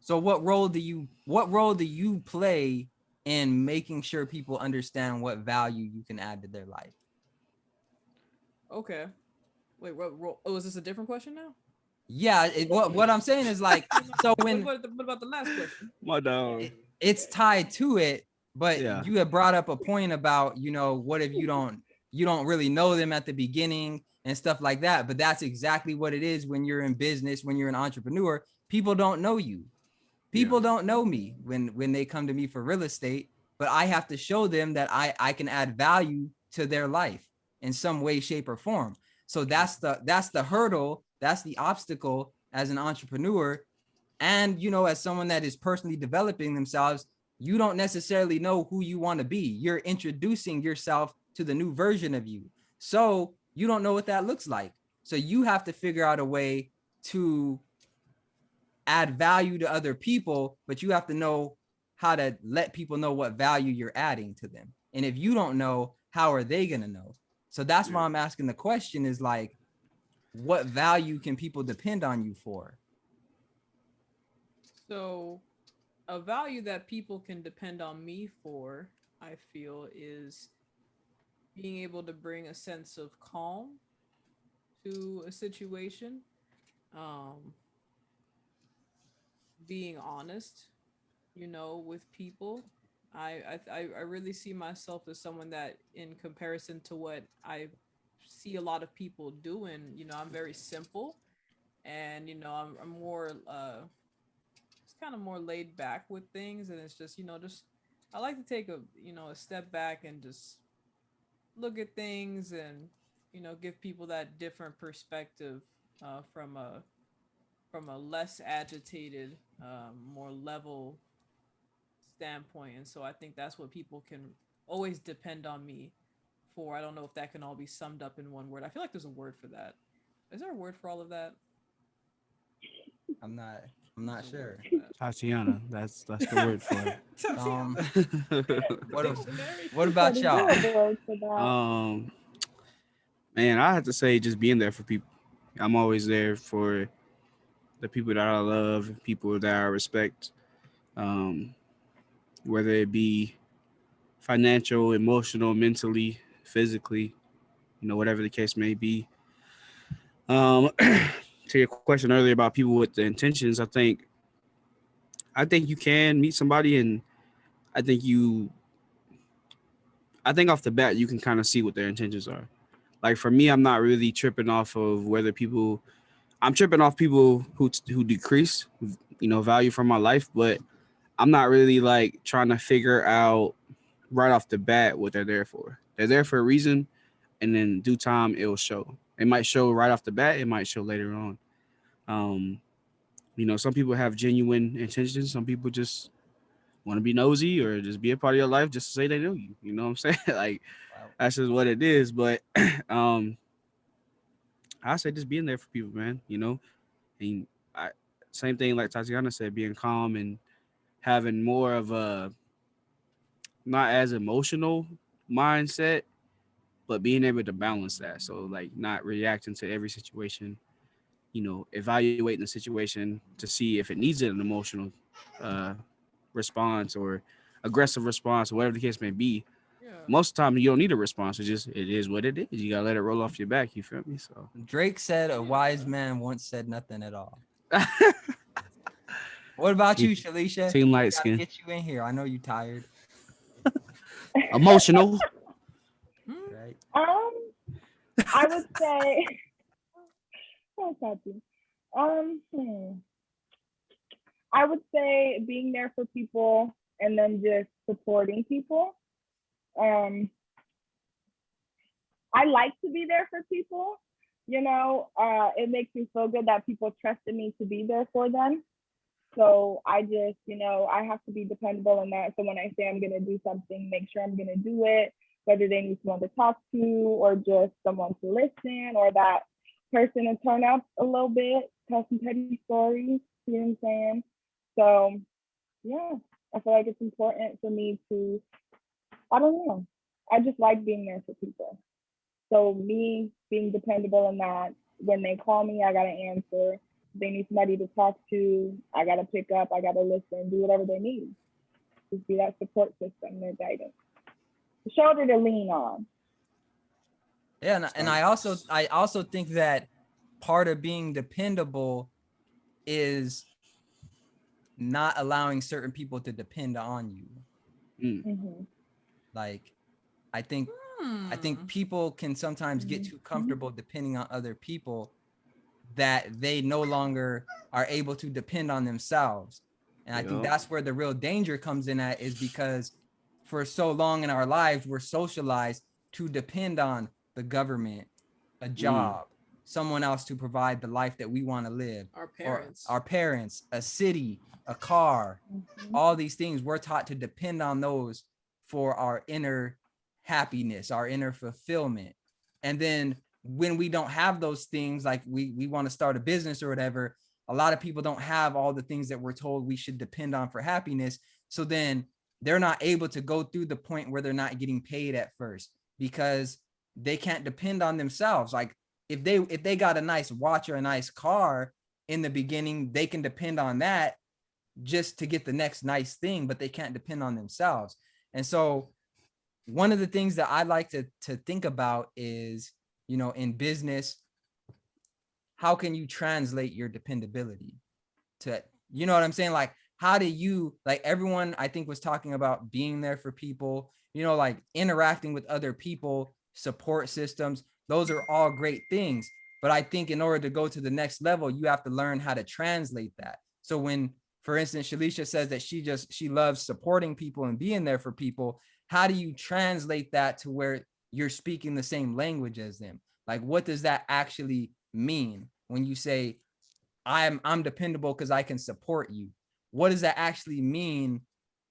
So what role do you play in making sure people understand what value you can add to their life? Okay. Wait, what role? Oh, is this a different question now? Yeah, what I'm saying is like, so when what about the last question? My dog. It's tied to it, but Yeah. you have brought up a point about, you know, what if you don't really know them at the beginning and stuff like that. But that's exactly what it is when you're in business, when you're an entrepreneur. People don't know you. People don't know me when they come to me for real estate, but I have to show them that I can add value to their life in some way, shape, or form. So that's the hurdle, that's the obstacle as an entrepreneur. And, you know, as someone that is personally developing themselves, you don't necessarily know who you want to be. You're introducing yourself to the new version of you. So you don't know what that looks like. So you have to figure out a way to add value to other people, but you have to know how to let people know what value you're adding to them. And if you don't know, how are they going to know? So that's why I'm asking the question is like, what value can people depend on you for? So, a value that people can depend on me for, I feel, is being able to bring a sense of calm to a situation, um, being honest, you know, with people. I really see myself as someone that, in comparison to what I see a lot of people doing, you know, I'm very simple, and you know, I'm more it's kind of more laid back with things, and it's just, you know, just I like to take a step back and just look at things, and you know, give people that different perspective, from a less agitated, more level standpoint. And so I think that's what people can always depend on me for. I don't know if that can all be summed up in one word. I feel like there's a word for that. Is there a word for all of that? I'm not sure. Tatiana, that's the word for it. What about y'all? Man, I have to say, just being there for people. I'm always there for the people that I love, people that I respect, whether it be financial, emotional, mentally, physically, you know, whatever the case may be. To your question earlier about people with the intentions, I think you can meet somebody, and I think off the bat you can kind of see what their intentions are. Like for me, I'm not really tripping off of whether people I'm tripping off people who decrease, value from my life, but I'm not really like trying to figure out right off the bat what they're there for. They're there for a reason, and in due time it will show. It might show right off the bat. It might show later on. Some people have genuine intentions. Some people just want to be nosy or just be a part of your life just to say they know you. You know what I'm saying? Like Wow. that's just what it is. But I say just being there for people, man. And I same thing like Tatiana said, being calm and having more of a not as emotional mindset, but being able to balance that. So like not reacting to every situation, evaluating the situation to see if it needs an emotional uh, response or aggressive response or whatever the case may be. Yeah. Most of the time you don't need a response. It is what it is. You gotta let it roll off your back. You feel me? So Drake said a wise man once said nothing at all. What about you, Shalisha? Team light Gotta skin. get you in here. I know you tired, Emotional. right? I would say, oh, Tati. I would say being there for people and then just supporting people. I like to be there for people. It makes me feel good that people trusted me to be there for them. So I just, I have to be dependable in that. So when I say I'm going to do something, make sure I'm going to do it, whether they need someone to talk to or just someone to listen or that person to turn up a little bit, tell some petty stories, you know what I'm saying? So yeah, I feel like it's important for me to, I don't know, I just like being there for people. So me being dependable in that, when they call me, I got to answer. If they need somebody to talk to, I got to pick up, I got to listen, do whatever they need. Just be that support system, their guidance. The shoulder to lean on. Yeah, and I also think that part of being dependable is not allowing certain people to depend on you. Mm-hmm. Like, I think people can sometimes get too comfortable depending on other people that they no longer are able to depend on themselves. And I think that's where the real danger comes in at, is because for so long in our lives, we're socialized to depend on the government, a job, someone else to provide the life that we want to live, our parents, a city, a car, all these things. We're taught to depend on those for our inner happiness, our inner fulfillment. And then when we don't have those things, like we want to start a business or whatever, a lot of people don't have all the things that we're told we should depend on for happiness. So then they're not able to go through the point where they're not getting paid at first because they can't depend on themselves. Like if they got a nice watch or a nice car in the beginning, they can depend on that just to get the next nice thing, but they can't depend on themselves. And so one of the things that I like to think about is, in business, how can you translate your dependability to, you know what I'm saying? Like, how do you, like everyone I think was talking about being there for people, like interacting with other people, support systems, those are all great things. But I think in order to go to the next level, you have to learn how to translate that. So when, for instance, Shalisha says that she loves supporting people and being there for people, how do you translate that to where you're speaking the same language as them? Like, what does that actually mean when you say, I'm dependable because I can support you? What does that actually mean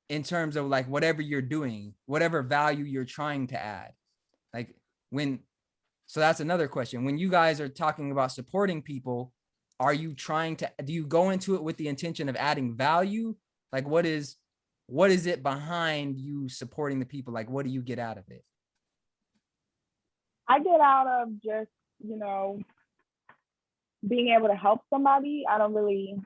in terms of like whatever you're doing, whatever value you're trying to add? Like so that's another question. When you guys are talking about supporting people, do you go into it with the intention of adding value? Like what is it behind you supporting the people? Like, what do you get out of it? I get out of just, being able to help somebody. I don't really,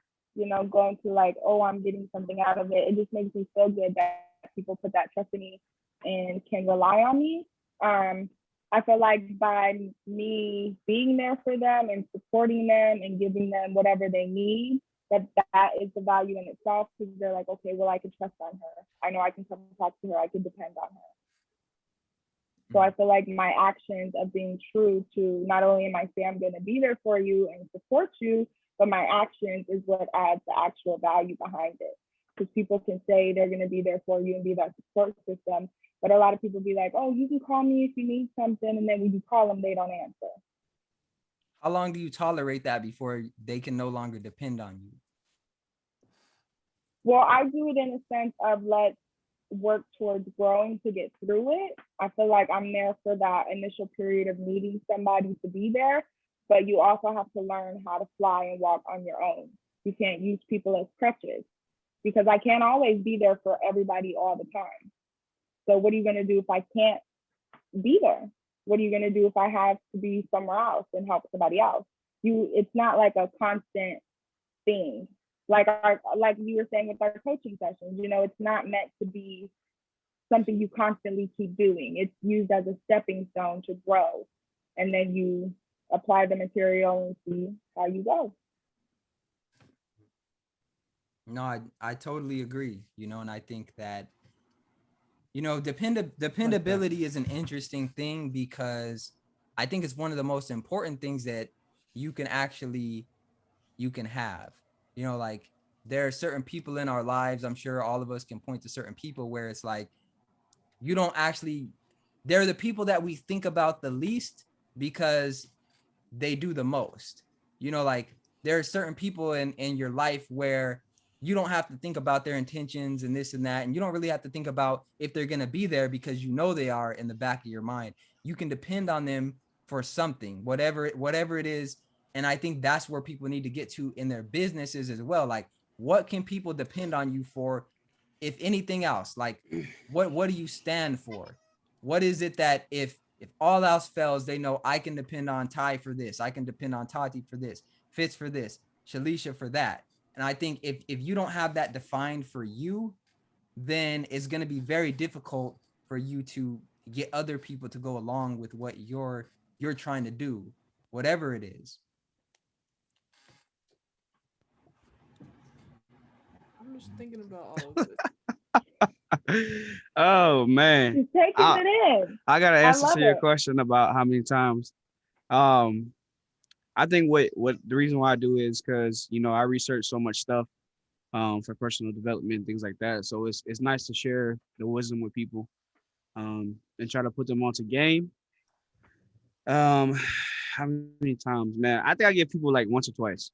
go into like, oh, I'm getting something out of it. It just makes me feel good that people put that trust in me and can rely on me. I feel like by me being there for them and supporting them and giving them whatever they need, that is the value in itself, because they're like, okay, well, I can trust on her. I know I can come talk to her. I can depend on her. So I feel like my actions of being true to not only am I say I'm going to be there for you and support you, but my actions is what adds the actual value behind it. Because people can say they're going to be there for you and be that support system, but a lot of people be like, oh, you can call me if you need something, and then when you call them, they don't answer. How long do you tolerate that before they can no longer depend on you? Well, I do it in a sense of let's work towards growing to get through it. I feel like I'm there for that initial period of needing somebody to be there, but you also have to learn how to fly and walk on your own. You can't use people as crutches because I can't always be there for everybody all the time. So what are you going to do if I can't be there? What are you going to do if I have to be somewhere else and help somebody else? It's not like a constant thing. Like you were saying with our coaching sessions, it's not meant to be something you constantly keep doing. It's used as a stepping stone to grow. And then you apply the material and see how you go. No, I totally agree, and I think that, dependability is an interesting thing because I think it's one of the most important things that you can have. Like there are certain people in our lives, I'm sure all of us can point to certain people where it's like, they're the people that we think about the least because they do the most. Like there are certain people in your life where you don't have to think about their intentions and this and that. And you don't really have to think about if they're going to be there because they are in the back of your mind. You can depend on them for something, whatever it is. And I think that's where people need to get to in their businesses as well. Like, what can people depend on you for, if anything else? Like, what do you stand for? What is it that if all else fails, they know I can depend on Ty for this. I can depend on Tati for this, Fitz for this, Shalisha for that. And I think if you don't have that defined for you, then it's going to be very difficult for you to get other people to go along with what you're trying to do, whatever it is. I'm just thinking about all of this. Oh man, Just taking it in. I got to answer to your it. question about how many times. I think what the reason why I do is because I research so much stuff for personal development, things like that. So it's nice to share the wisdom with people and try to put them onto game. How many times, man? I think I give people like once or twice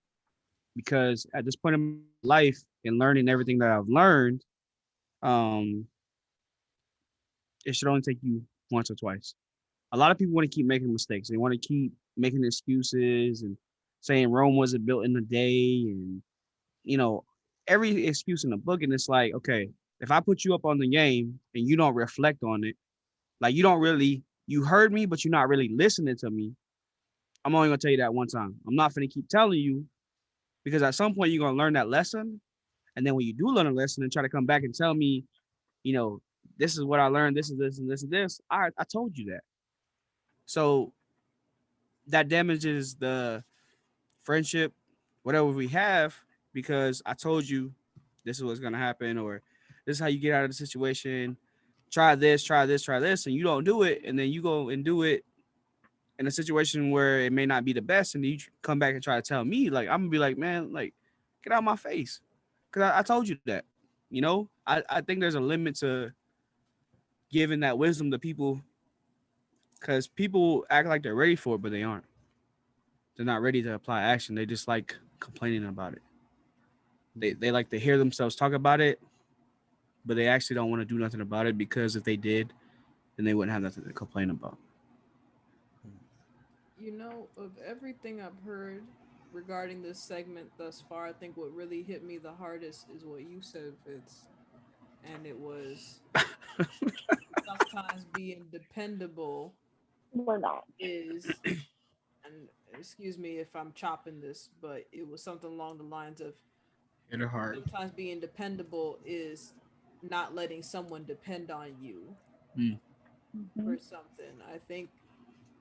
because at this point in life and learning everything that I've learned, um, it should only take you once or twice. A lot of people want to keep making mistakes. They want to keep making excuses and saying Rome wasn't built in a day and you know, every excuse in the book. And it's like, okay, if I put you up on the game and you don't reflect on it, like you heard me, but you're not really listening to me. I'm only gonna tell you that one time. I'm not gonna keep telling you because at some point you're gonna learn that lesson. And then when you do learn a lesson and try to come back and tell me, you know, this is what I learned, this is this and this and this. I told you that. So that damages the friendship, whatever we have, because I told you this is what's gonna happen, or this is how you get out of the situation. Try this, try this, try this, and you don't do it, and then you go and do it in a situation where it may not be the best, and then you come back and try to tell me, like I'm gonna be like, man, like get out of my face, because I told you that. I think there's a limit to giving that wisdom to people, because people act like they're ready for it, but they aren't. They're not ready to apply action. They just like complaining about it. They like to hear themselves talk about it, but they actually don't want to do nothing about it, because if they did, then they wouldn't have nothing to complain about. Of everything I've heard regarding this segment thus far, I think what really hit me the hardest is what you said, Fitz. And it was sometimes being dependable We're not. is, and excuse me if I'm chopping this, but it was something along the lines of Hit it hard. sometimes being dependable is not letting someone depend on you Mm-hmm. for something.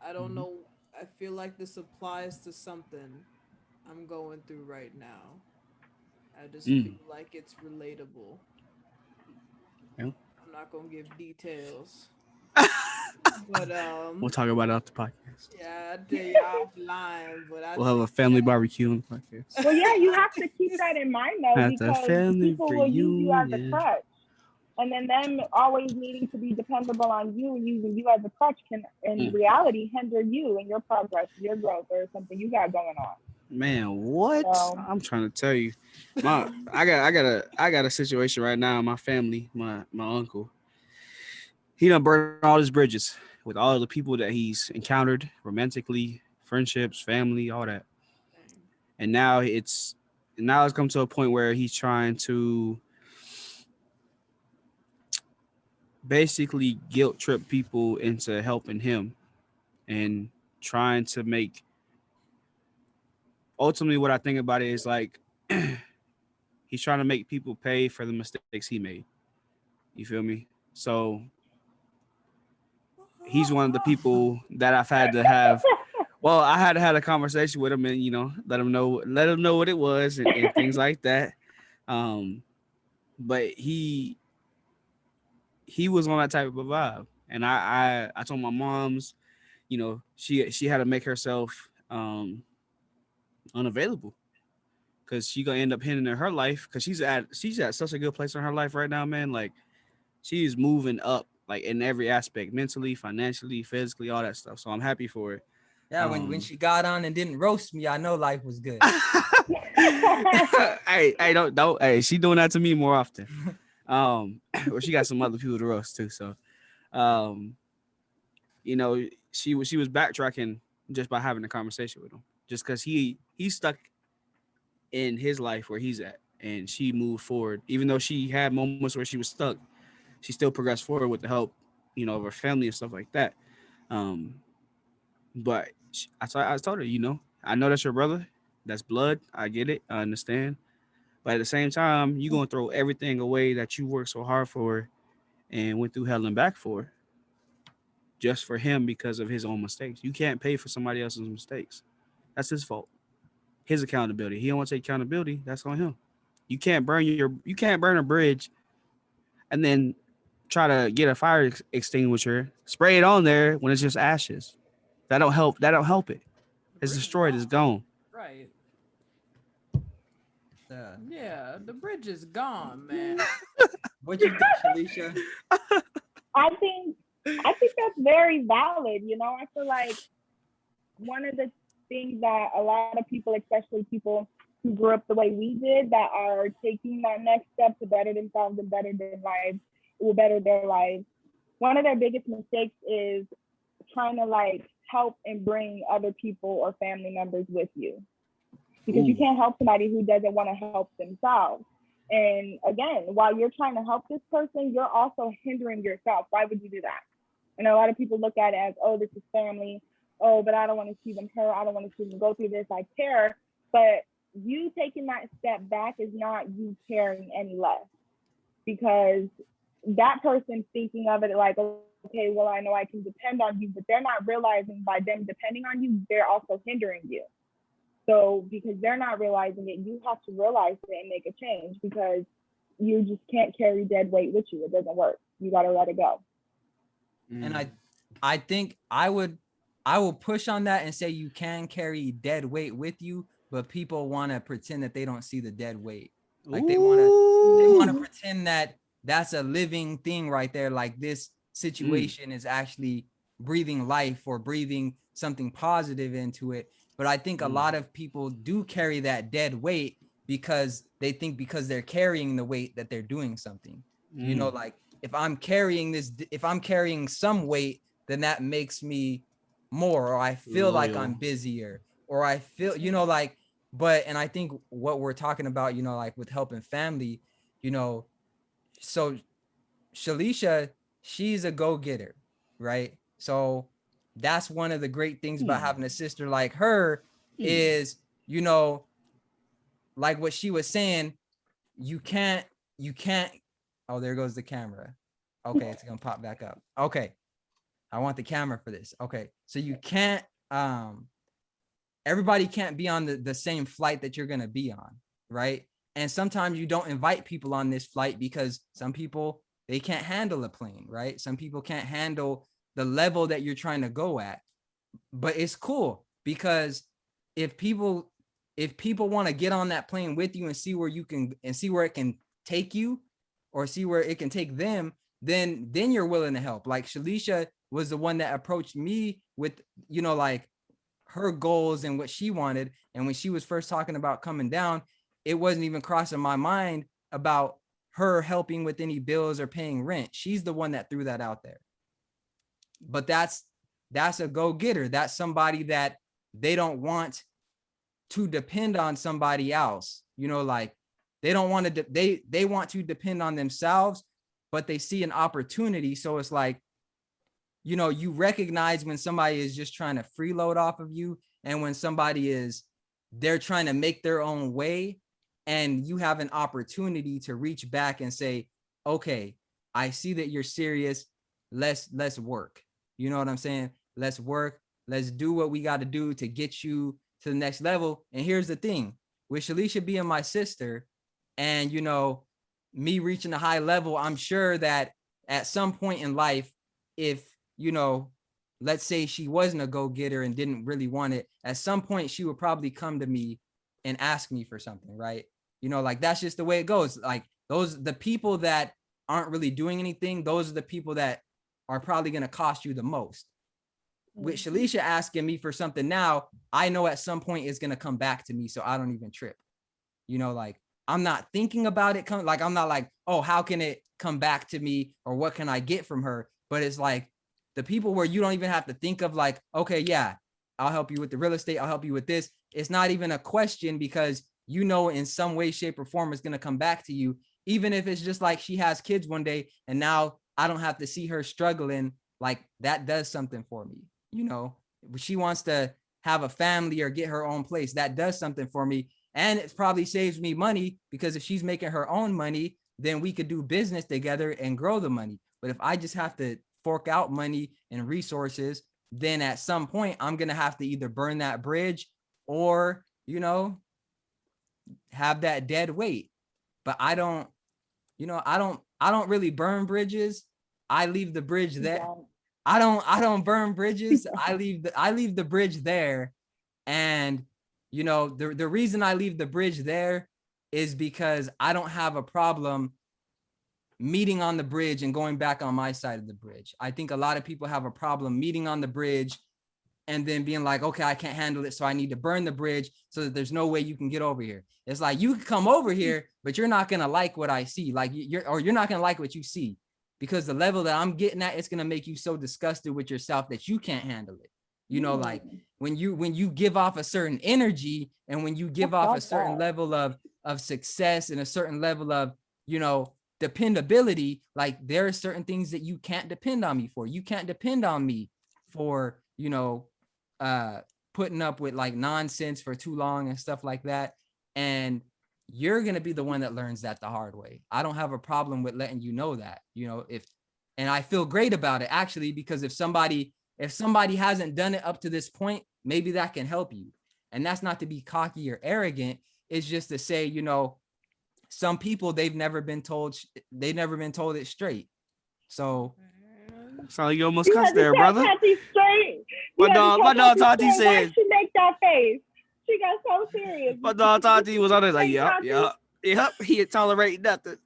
I don't know, I feel like this applies to something I'm going through right now. I just feel like it's relatable. Yeah. I'm not gonna give details. But We'll talk about it off the podcast. yeah, I tell you offline. But I We'll have a think family that barbecue on the podcast. Well, yeah, you have to keep that in mind though, At the because family people will use you as a reunion. crutch. And then them always needing to be dependable on you and using you as a crutch can, in reality, hinder you and your progress, your growth, or something you got going on. Man, what? So, I'm trying to tell you. I got a situation right now in my family, my uncle. He done burned all his bridges with all the people that he's encountered romantically, friendships, family, all that. And now it's come to a point where he's trying to basically guilt trip people into helping him and trying to make ultimately what I think about it is like he's trying to make people pay for the mistakes he made. You feel me? So he's one of the people that I've had to have. Well, I had to have a conversation with him and let him know what it was and things like that. But he was on that type of a vibe, and I told my mom's, she had to make herself unavailable because she gonna end up hindering her life because she's at such a good place in her life right now, man. Like she's moving up like in every aspect, mentally, financially, physically, all that stuff. So I'm happy for it. Yeah, when she got on and didn't roast me, I know life was good. Hey, don't. Hey, she doing that to me more often. Well, she got some other people to roast too. So, she was backtracking just by having a conversation with him, just because he's stuck in his life where he's at, and she moved forward. Even though she had moments where she was stuck, she still progressed forward with the help, of her family and stuff like that. But I told her, I know that's your brother, that's blood. I get it, I understand. But at the same time, you're gonna throw everything away that you worked so hard for and went through hell and back for, just for him because of his own mistakes. You can't pay for somebody else's mistakes. That's his fault. His accountability. He don't want to take accountability. That's on him. You can't burn a bridge and then try to get a fire extinguisher, spray it on there when it's just ashes. That don't help. That don't help it. It's destroyed. It's gone. right. Yeah, the bridge is gone, man. What you think, Shalisha? I think that's very valid. I feel like one of the things that a lot of people, especially people who grew up the way we did, that are taking that next step to better themselves and better their lives, will better their lives. One of their biggest mistakes is trying to help and bring other people or family members with you, because you can't help somebody who doesn't want to help themselves. And again, while you're trying to help this person, you're also hindering yourself. Why would you do that? And a lot of people look at it as, oh, this is family. Oh, but I don't want to see them hurt. I don't want to see them go through this. I care. But you taking that step back is not you caring any less, because that person's thinking of it like, okay, well, I know I can depend on you, but they're not realizing by them depending on you, they're also hindering you. So because they're not realizing it, you have to realize it and make a change, because you just can't carry dead weight with you. It doesn't work. You got to let it go. And I think I will push on that and say you can carry dead weight with you, but people want to pretend that they don't see the dead weight. Like they want to pretend that that's a living thing right there. Like this situation is actually breathing life or breathing something positive into it. But I think a lot of people do carry that dead weight because they think because they're carrying the weight that they're doing something. Like if I'm carrying some weight, then that makes me more, or I feel like I'm busier, or I feel, and I think what we're talking about, like with helping family, so Shalisha, she's a go-getter, right? So that's one of the great things about having a sister like her is, like what she was saying, you can't, oh, there goes the camera. Okay, it's gonna pop back up. Okay, I want the camera for this. Okay, so you can't, everybody can't be on the same flight that you're gonna be on, right? And sometimes you don't invite people on this flight because some people, they can't handle a plane, right? Some people can't handle the level that you're trying to go at. But it's cool because if people want to get on that plane with you and see where you can and see where it can take you or see where it can take them, then you're willing to help. Like Shalisha was the one that approached me with, you know, like her goals and what she wanted. And when she was first talking about coming down, it wasn't even crossing my mind about her helping with any bills or paying rent. She's the one that threw that out there. But that's a go-getter. That's somebody that they don't want to depend on somebody else. You know, like they don't want to, they want to depend on themselves, but they see an opportunity. So it's like, you know, you recognize when somebody is just trying to freeload off of you and when somebody is, they're trying to make their own way, and you have an opportunity to reach back and say, okay, I see that you're serious. Let's work. You know what I'm saying? Let's work. Let's do what we got to do to get you to the next level. And here's the thing, with Shalisha being my sister and, you know, me reaching a high level, I'm sure that at some point in life, if, you know, let's say she wasn't a go-getter and didn't really want it, at some point she would probably come to me and ask me for something, right? You know, like that's just the way it goes. Like the people that aren't really doing anything, those are the people that are probably going to cost you the most. With Shalisha asking me for something now, I know at some point it's going to come back to me, so I don't even trip. You know, like I'm not thinking about it. Like I'm not like, oh, how can it come back to me or what can I get from her? But it's like the people where you don't even have to think of like, okay, yeah, I'll help you with the real estate. I'll help you with this. It's not even a question because you know, in some way, shape or form, it's going to come back to you. Even if it's just like she has kids one day and now I don't have to see her struggling, like that does something for me. You know, she wants to have a family or get her own place. That does something for me. And it probably saves me money because if she's making her own money, then we could do business together and grow the money. But if I just have to fork out money and resources, then at some point I'm going to have to either burn that bridge or, you know, have that dead weight. But I don't, you know, I don't really burn bridges. I leave the bridge there. I don't burn bridges. I leave the bridge there. And, you know, the reason I leave the bridge there is because I don't have a problem meeting on the bridge and going back on my side of the bridge. I think a lot of people have a problem meeting on the bridge and then being like, okay, I can't handle it, so I need to burn the bridge so that there's no way you can get over here. It's like, you can come over here, but you're not going to like what I see. Like you're not going to like what you see, because the level that I'm getting at, it's going to make you so disgusted with yourself that you can't handle it. You know, like when you give off a certain energy and when you give off a certain level of success and a certain level of, you know, dependability, like there are certain things that you can't depend on me for. You can't depend on me for, you know, putting up with like nonsense for too long and stuff like that. And you're going to be the one that learns that the hard way. I don't have a problem with letting you know that, you know, and I feel great about it actually, because if somebody hasn't done it up to this point, maybe that can help you. And that's not to be cocky or arrogant. It's just to say, you know, some people, they've never been told it straight. So you almost cussed there, brother. Straight. My dog Tati said. Why she make that face? She got so serious. My dog Tati was on there like, yep. He tolerate nothing.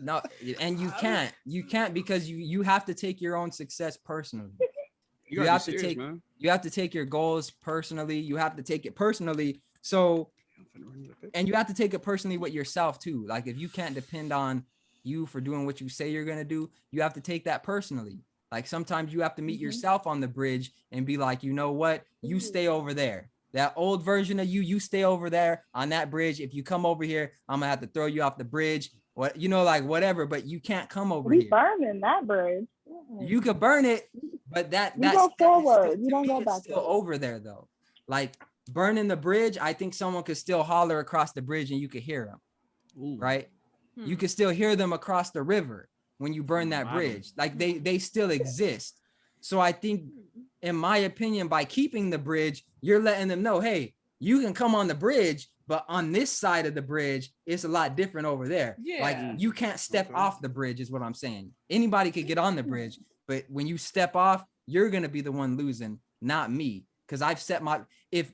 No, and you can't because you have to take your own success personally. You have to take your goals personally. You have to take it personally. So, and you have to take it personally with yourself too. Like if you can't depend on you for doing what you say you're going to do, you have to take that personally. Like sometimes you have to meet yourself on the bridge and be like, you know what, you stay over there. That old version of you stay over there on that bridge. If you come over here, I'm gonna have to throw you off the bridge. What, you know, like whatever, but you can't come over here. Burning that bridge. You could burn it, but that's go forward. You don't go back. Still over there though. Like burning the bridge, I think someone could still holler across the bridge and you could hear them. Ooh. Right? You can still hear them across the river when you burn that bridge. Like they still exist. So I think, in my opinion, by keeping the bridge, you're letting them know, hey, you can come on the bridge, but on this side of the bridge, it's a lot different over there. Yeah. Like you can't step off the bridge is what I'm saying. Anybody could get on the bridge, But when you step off, you're gonna be the one losing, not me. Because I've set my if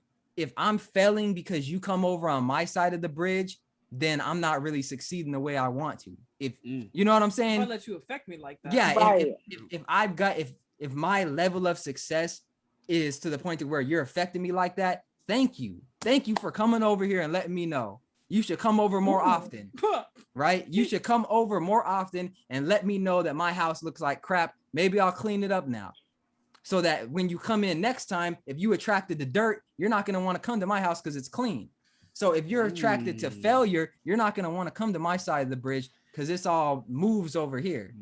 I'm failing because you come over on my side of the bridge, then I'm not really succeeding the way I want to. If you know what I'm saying? I'll let you affect me like that. Yeah, Right. if I've got if my level of success is to the point to where you're affecting me like that, thank you for coming over here and letting me know. You should come over more often, right? You should come over more often and let me know that my house looks like crap. Maybe I'll clean it up now, so that when you come in next time, if you attracted to dirt, you're not going to want to come to my house because it's clean. So if you're attracted to failure, you're not going to want to come to my side of the bridge because it's all moves over here.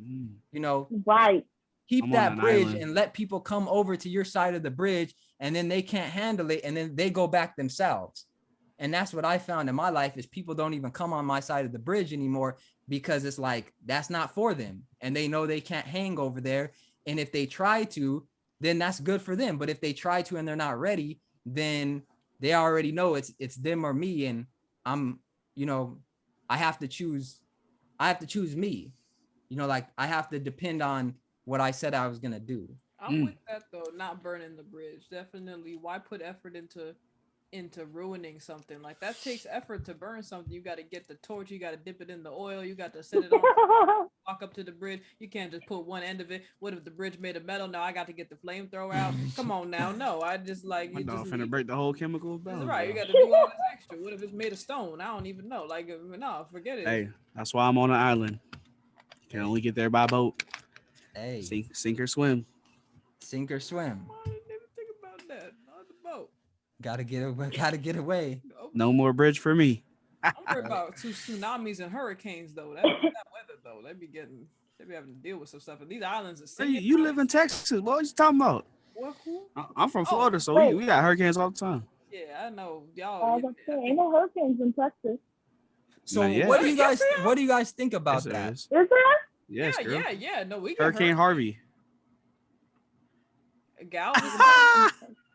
You know, Right. keep I'm on that an bridge island. and let people come over to your side of the bridge, and then they can't handle it, and then they go back themselves. And that's what I found in my life is people don't even come on my side of the bridge anymore because it's like that's not for them, and they know they can't hang over there. And if they try to, then that's good for them. But if they try to and they're not ready, then they already know it's them or me. And I'm, you know, I have to choose me. You know, like I have to depend on what I said I was gonna do. I'm with that though, not burning the bridge. Definitely. Why put effort into ruining something? Like that takes effort to burn something. You got to get the torch, you got to dip it in the oil, you got to set it on, walk up to the bridge. You can't just put one end of it. What if the bridge made of metal? Now I got to get the flamethrower out. Come on now. No, I just like My you dog just finna break the whole chemical balance. right. You got to do all this extra. What if it's made of stone? I don't even know. Like no, forget it. Hey, that's why I'm on an island. Can only get there by boat. Hey, Sink or swim. sink or swim. I didn't even think about that. On the boat. Gotta get away. Gotta get away. No more bridge for me. I'm worried about tsunamis and hurricanes though. That weather though. They be having to deal with some stuff. And these islands are Hey, sinking. you live in Texas. What you talking about? What? Who? I'm from Oh, Florida, so wait. we got hurricanes all the time. Yeah, I know I y'all. was gonna say, ain't no hurricanes in Texas. So Not yet. what do you Yes, guys they are. what do you guys think about Yes, there that? is. Is there? Yes, yeah, girl. yeah. No, we get Hurricane Harvey. Galveston,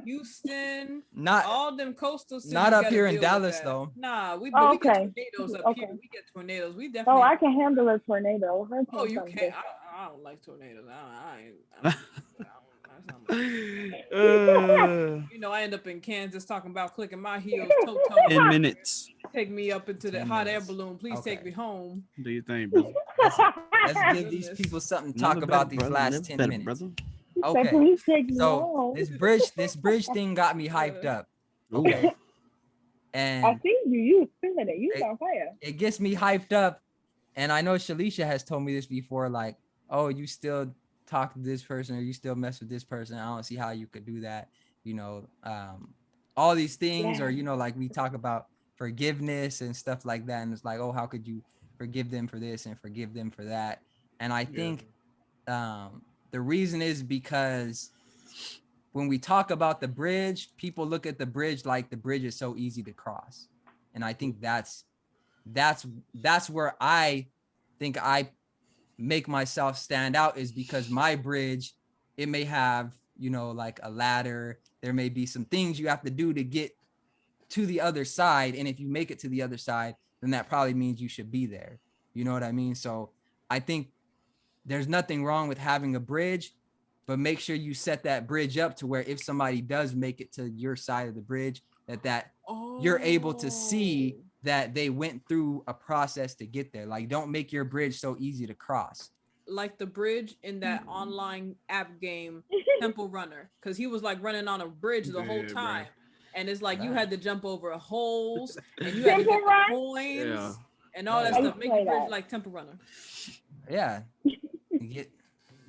Houston, Not all them coastal cities. not up gotta here in deal with Dallas that. though. Nah, we Oh, we get okay. tornadoes up Okay. here. We get tornadoes. We Oh, definitely. I can handle a tornado. Hurricane Oh, you sounds can't. different. I don't like tornadoes. I ain't. That's not my- You know, I end up in Kansas talking about clicking my heels, toe. 10 minutes. Take me up into the 10 hot air minutes. balloon. Please take Okay. me home. Do you think, brother? Let's give these people something to talk Never about better, these brother. last Never 10 better, minutes. brother. Okay. Please take me So home. this bridge thing got me hyped up. Okay. I And see you feeling it. You Hey. on fire. it gets me hyped up. And I know Shalisha has told me this before, like, oh, you still talk to this person or you still mess with this person. I don't see how you could do that. You know, all these things, or, Yeah. you know, like we talk about forgiveness and stuff like that. And it's like, oh, how could you forgive them for this and forgive them for that? And I think the reason is because when we talk about the bridge, people look at the bridge like the bridge is so easy to cross. And I think that's where I think I make myself stand out, is because my bridge, it may have, you know, like a ladder. There may be some things you have to do to get to the other side. And if you make it to the other side, then that probably means you should be there. You know what I mean? So I think there's nothing wrong with having a bridge, but make sure you set that bridge up to where if somebody does make it to your side of the bridge, that you're able to see that they went through a process to get there. Like, don't make your bridge so easy to cross. Like the bridge in that online app game Temple Runner, because he was like running on a bridge the whole Yeah, bro. time, and it's like you Right. had to jump over holes and you had to get Temple the Run? coins Yeah. and all that Right. stuff. Make I your bridge that. like Temple Runner. Yeah.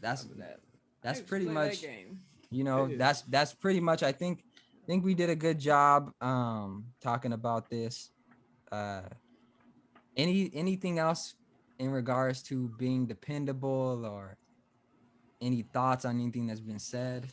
That's I used to pretty play much, that game. you know, Yeah. that's pretty much, I think we did a good job talking about this. Anything else in regards to being dependable, or any thoughts on anything that's been said?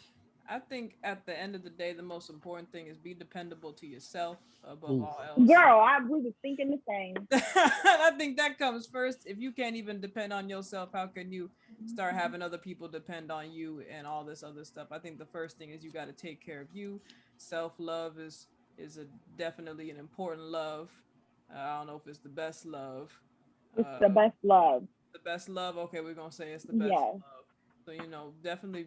I think at the end of the day, the most important thing is be dependable to yourself above Ooh. all else. Girl, we was thinking the same. I think that comes first. If you can't even depend on yourself, how can you start having other people depend on you and all this other stuff? I think the first thing is you got to take care of you. Self-love is definitely an important love. I don't know if it's the best love. It's the best love. The best love. Okay, we're gonna say it's the best Yes. love. So definitely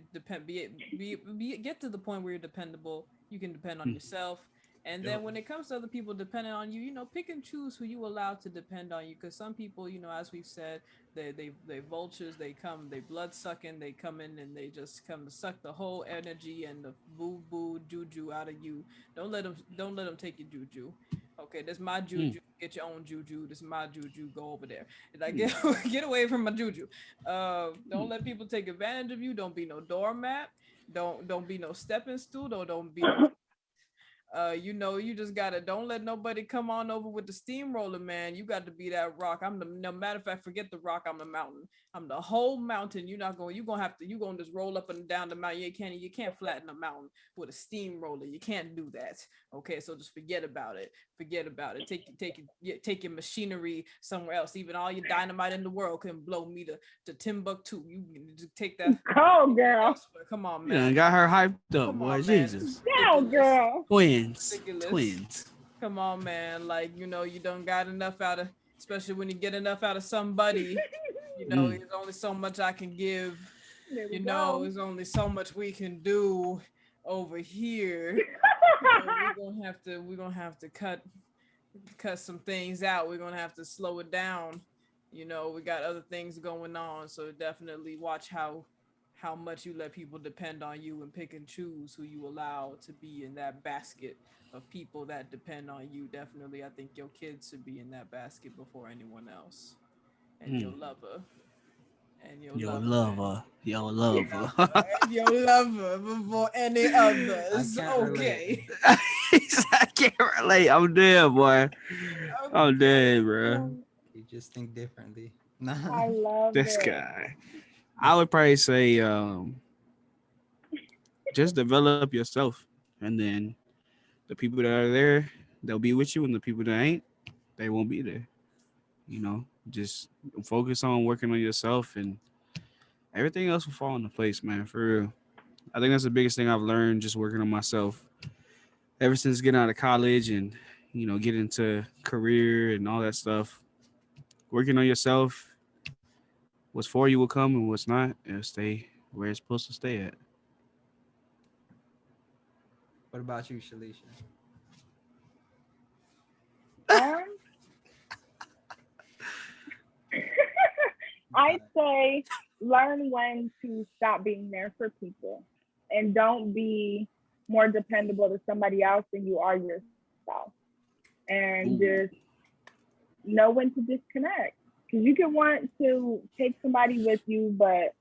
get to the point where you're dependable. You can depend on yourself, and then when it comes to other people depending on you, pick and choose who you allow to depend on you. Because some people, as we've said, they vultures. They come, they blood sucking. They come in and they just come to suck the whole energy and the boo boo juju out of you. Don't let them take your juju. Okay, this my juju. Get your own juju. This is my juju. Go over there. Like get away from my juju. Don't let people take advantage of you. Don't be no doormat. Don't be no stepping stool. Don't be no you just gotta don't let nobody come on over with the steamroller, man. You got to be that rock. No matter of fact, forget the rock, I'm the mountain. I'm the whole mountain. You're gonna just roll up and down the mountain. You can't flatten a mountain with a steamroller. You can't do that. Okay, so just forget about it. Forget about it. Take your machinery somewhere else. Even all your dynamite in the world can blow me to Timbuktu. You just take that. Go, girl. Come on, Yeah, man. got her hyped up, Come boy. on, man. Jesus. Go, girl. Twins. Ridiculous. Twins. Come on, man. Like, you don't got enough out of, especially when you get enough out of somebody, there's only so much I can give. There's only so much we can do over here. We're gonna have to cut some things out. We're gonna have to slow it down. We got other things going on. So definitely watch how much you let people depend on you and pick and choose who you allow to be in that basket of people that depend on you. Definitely, I think your kids should be in that basket before anyone else. And your lover. And your lover. Your lover. And your lover before any others. Okay. I can't relate. I'm dead, boy. I'm dead, bro. You just think differently. I love This it. guy. I would probably say just develop yourself, and then the people that are there, they'll be with you, and the people that ain't, they won't be there. Just focus on working on yourself, and everything else will fall into place, man. For real. I think that's the biggest thing I've learned, just working on myself ever since getting out of college and getting into career and all that stuff. Working on yourself, what's for you will come, and what's not, it'll stay where it's supposed to stay at. What about you, Shalisha? I'd say learn when to stop being there for people and don't be more dependable to somebody else than you are yourself. And just know when to disconnect. Because you can want to take somebody with you, but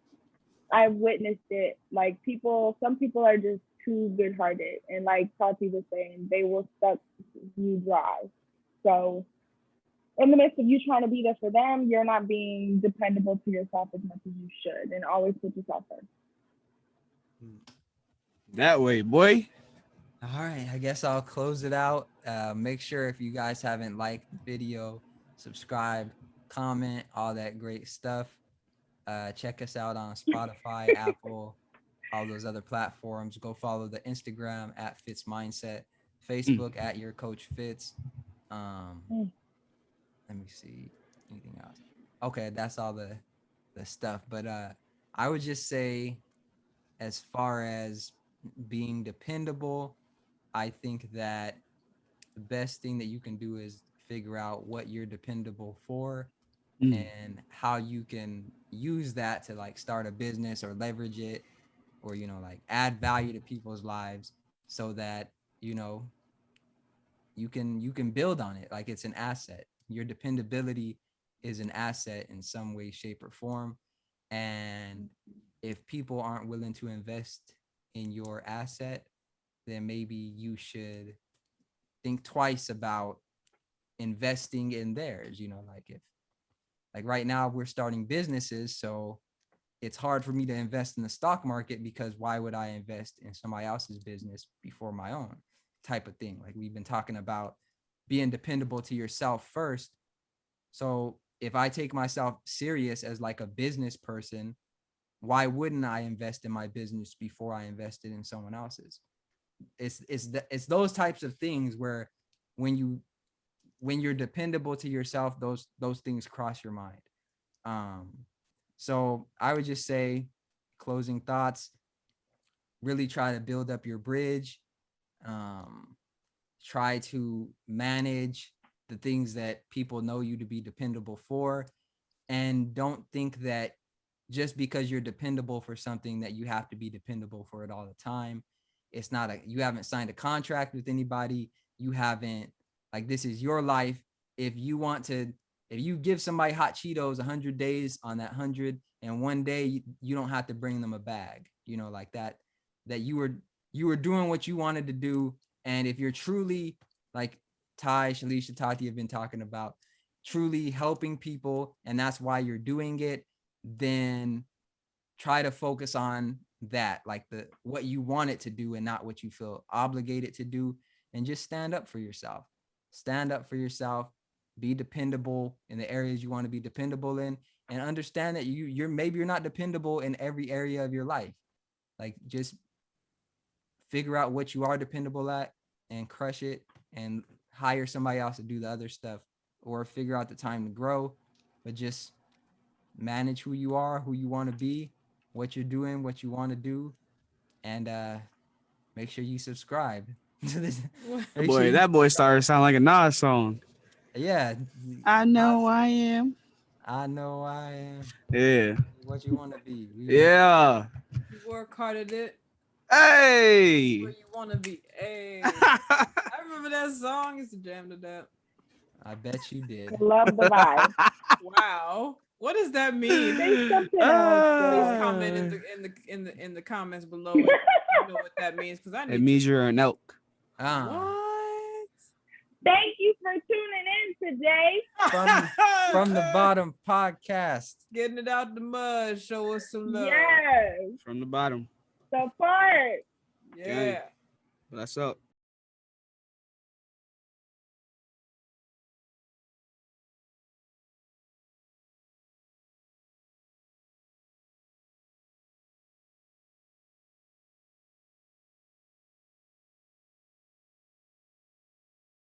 I've witnessed it. Like some people are just too good-hearted. And like Tati was saying, they will suck you dry. So in the midst of you trying to be there for them, you're not being dependable to yourself as much as you should, and always put yourself first. That way, boy. All right, I guess I'll close it out. Make sure if you guys haven't liked the video, subscribe, comment, all that great stuff. Check us out on Spotify, Apple, all those other platforms. Go follow the Instagram at Fitz Mindset, Facebook at Your Coach Fitz. Let me see anything else. Okay, that's all the stuff. But I would just say, as far as being dependable, I think that the best thing that you can do is figure out what you're dependable for and how you can use that to like start a business or leverage it, or like add value to people's lives, so that you can build on it like it's an asset. Your dependability is an asset in some way, shape, or form. And if people aren't willing to invest in your asset, then maybe you should think twice about investing in theirs. Like right now we're starting businesses, so it's hard for me to invest in the stock market, because why would I invest in somebody else's business before my own, type of thing. Like we've been talking about being dependable to yourself first. So if I take myself serious as like a business person, why wouldn't I invest in my business before I invested in someone else's? It's those types of things where when you're dependable to yourself, those things cross your mind. So I would just say closing thoughts. Really try to build up your bridge. Try to manage the things that people know you to be dependable for, and don't think that just because you're dependable for something that you have to be dependable for it all the time. It's not you haven't signed a contract with anybody. You haven't, like, this is your life. If you give somebody hot Cheetos 100 days, on that 101 day, you don't have to bring them a bag, like that you were doing what you wanted to do. And if you're truly, like Ty, Shalisha, Tati have been talking about, truly helping people, and that's why you're doing it, then try to focus on that, like what you want it to do and not what you feel obligated to do. And just stand up for yourself. Be dependable in the areas you want to be dependable in, and understand that you're not dependable in every area of your life. Like, just figure out what you are dependable at and crush it, and hire somebody else to do the other stuff, or figure out the time to grow. But just manage who you are, who you want to be, what you're doing, what you want to do, and make sure you subscribe to this. Boy, that boy started to sound like a Nas song. Yeah. I know I am. I know I am. Yeah. What you want to be. Yeah. You work hard at it. Hey. Where you want to be. Hey. I remember that song. It's a jam to that. I bet you did. Love the vibe. Wow. What does that mean? Say something else. Please comment in the comments below if you know what that means, because I need It means you're an elk. What? Thank you for tuning in today. From the bottom podcast. Getting it out the mud. Show us some love. Yes. From the bottom. Support. Yeah. Bless up.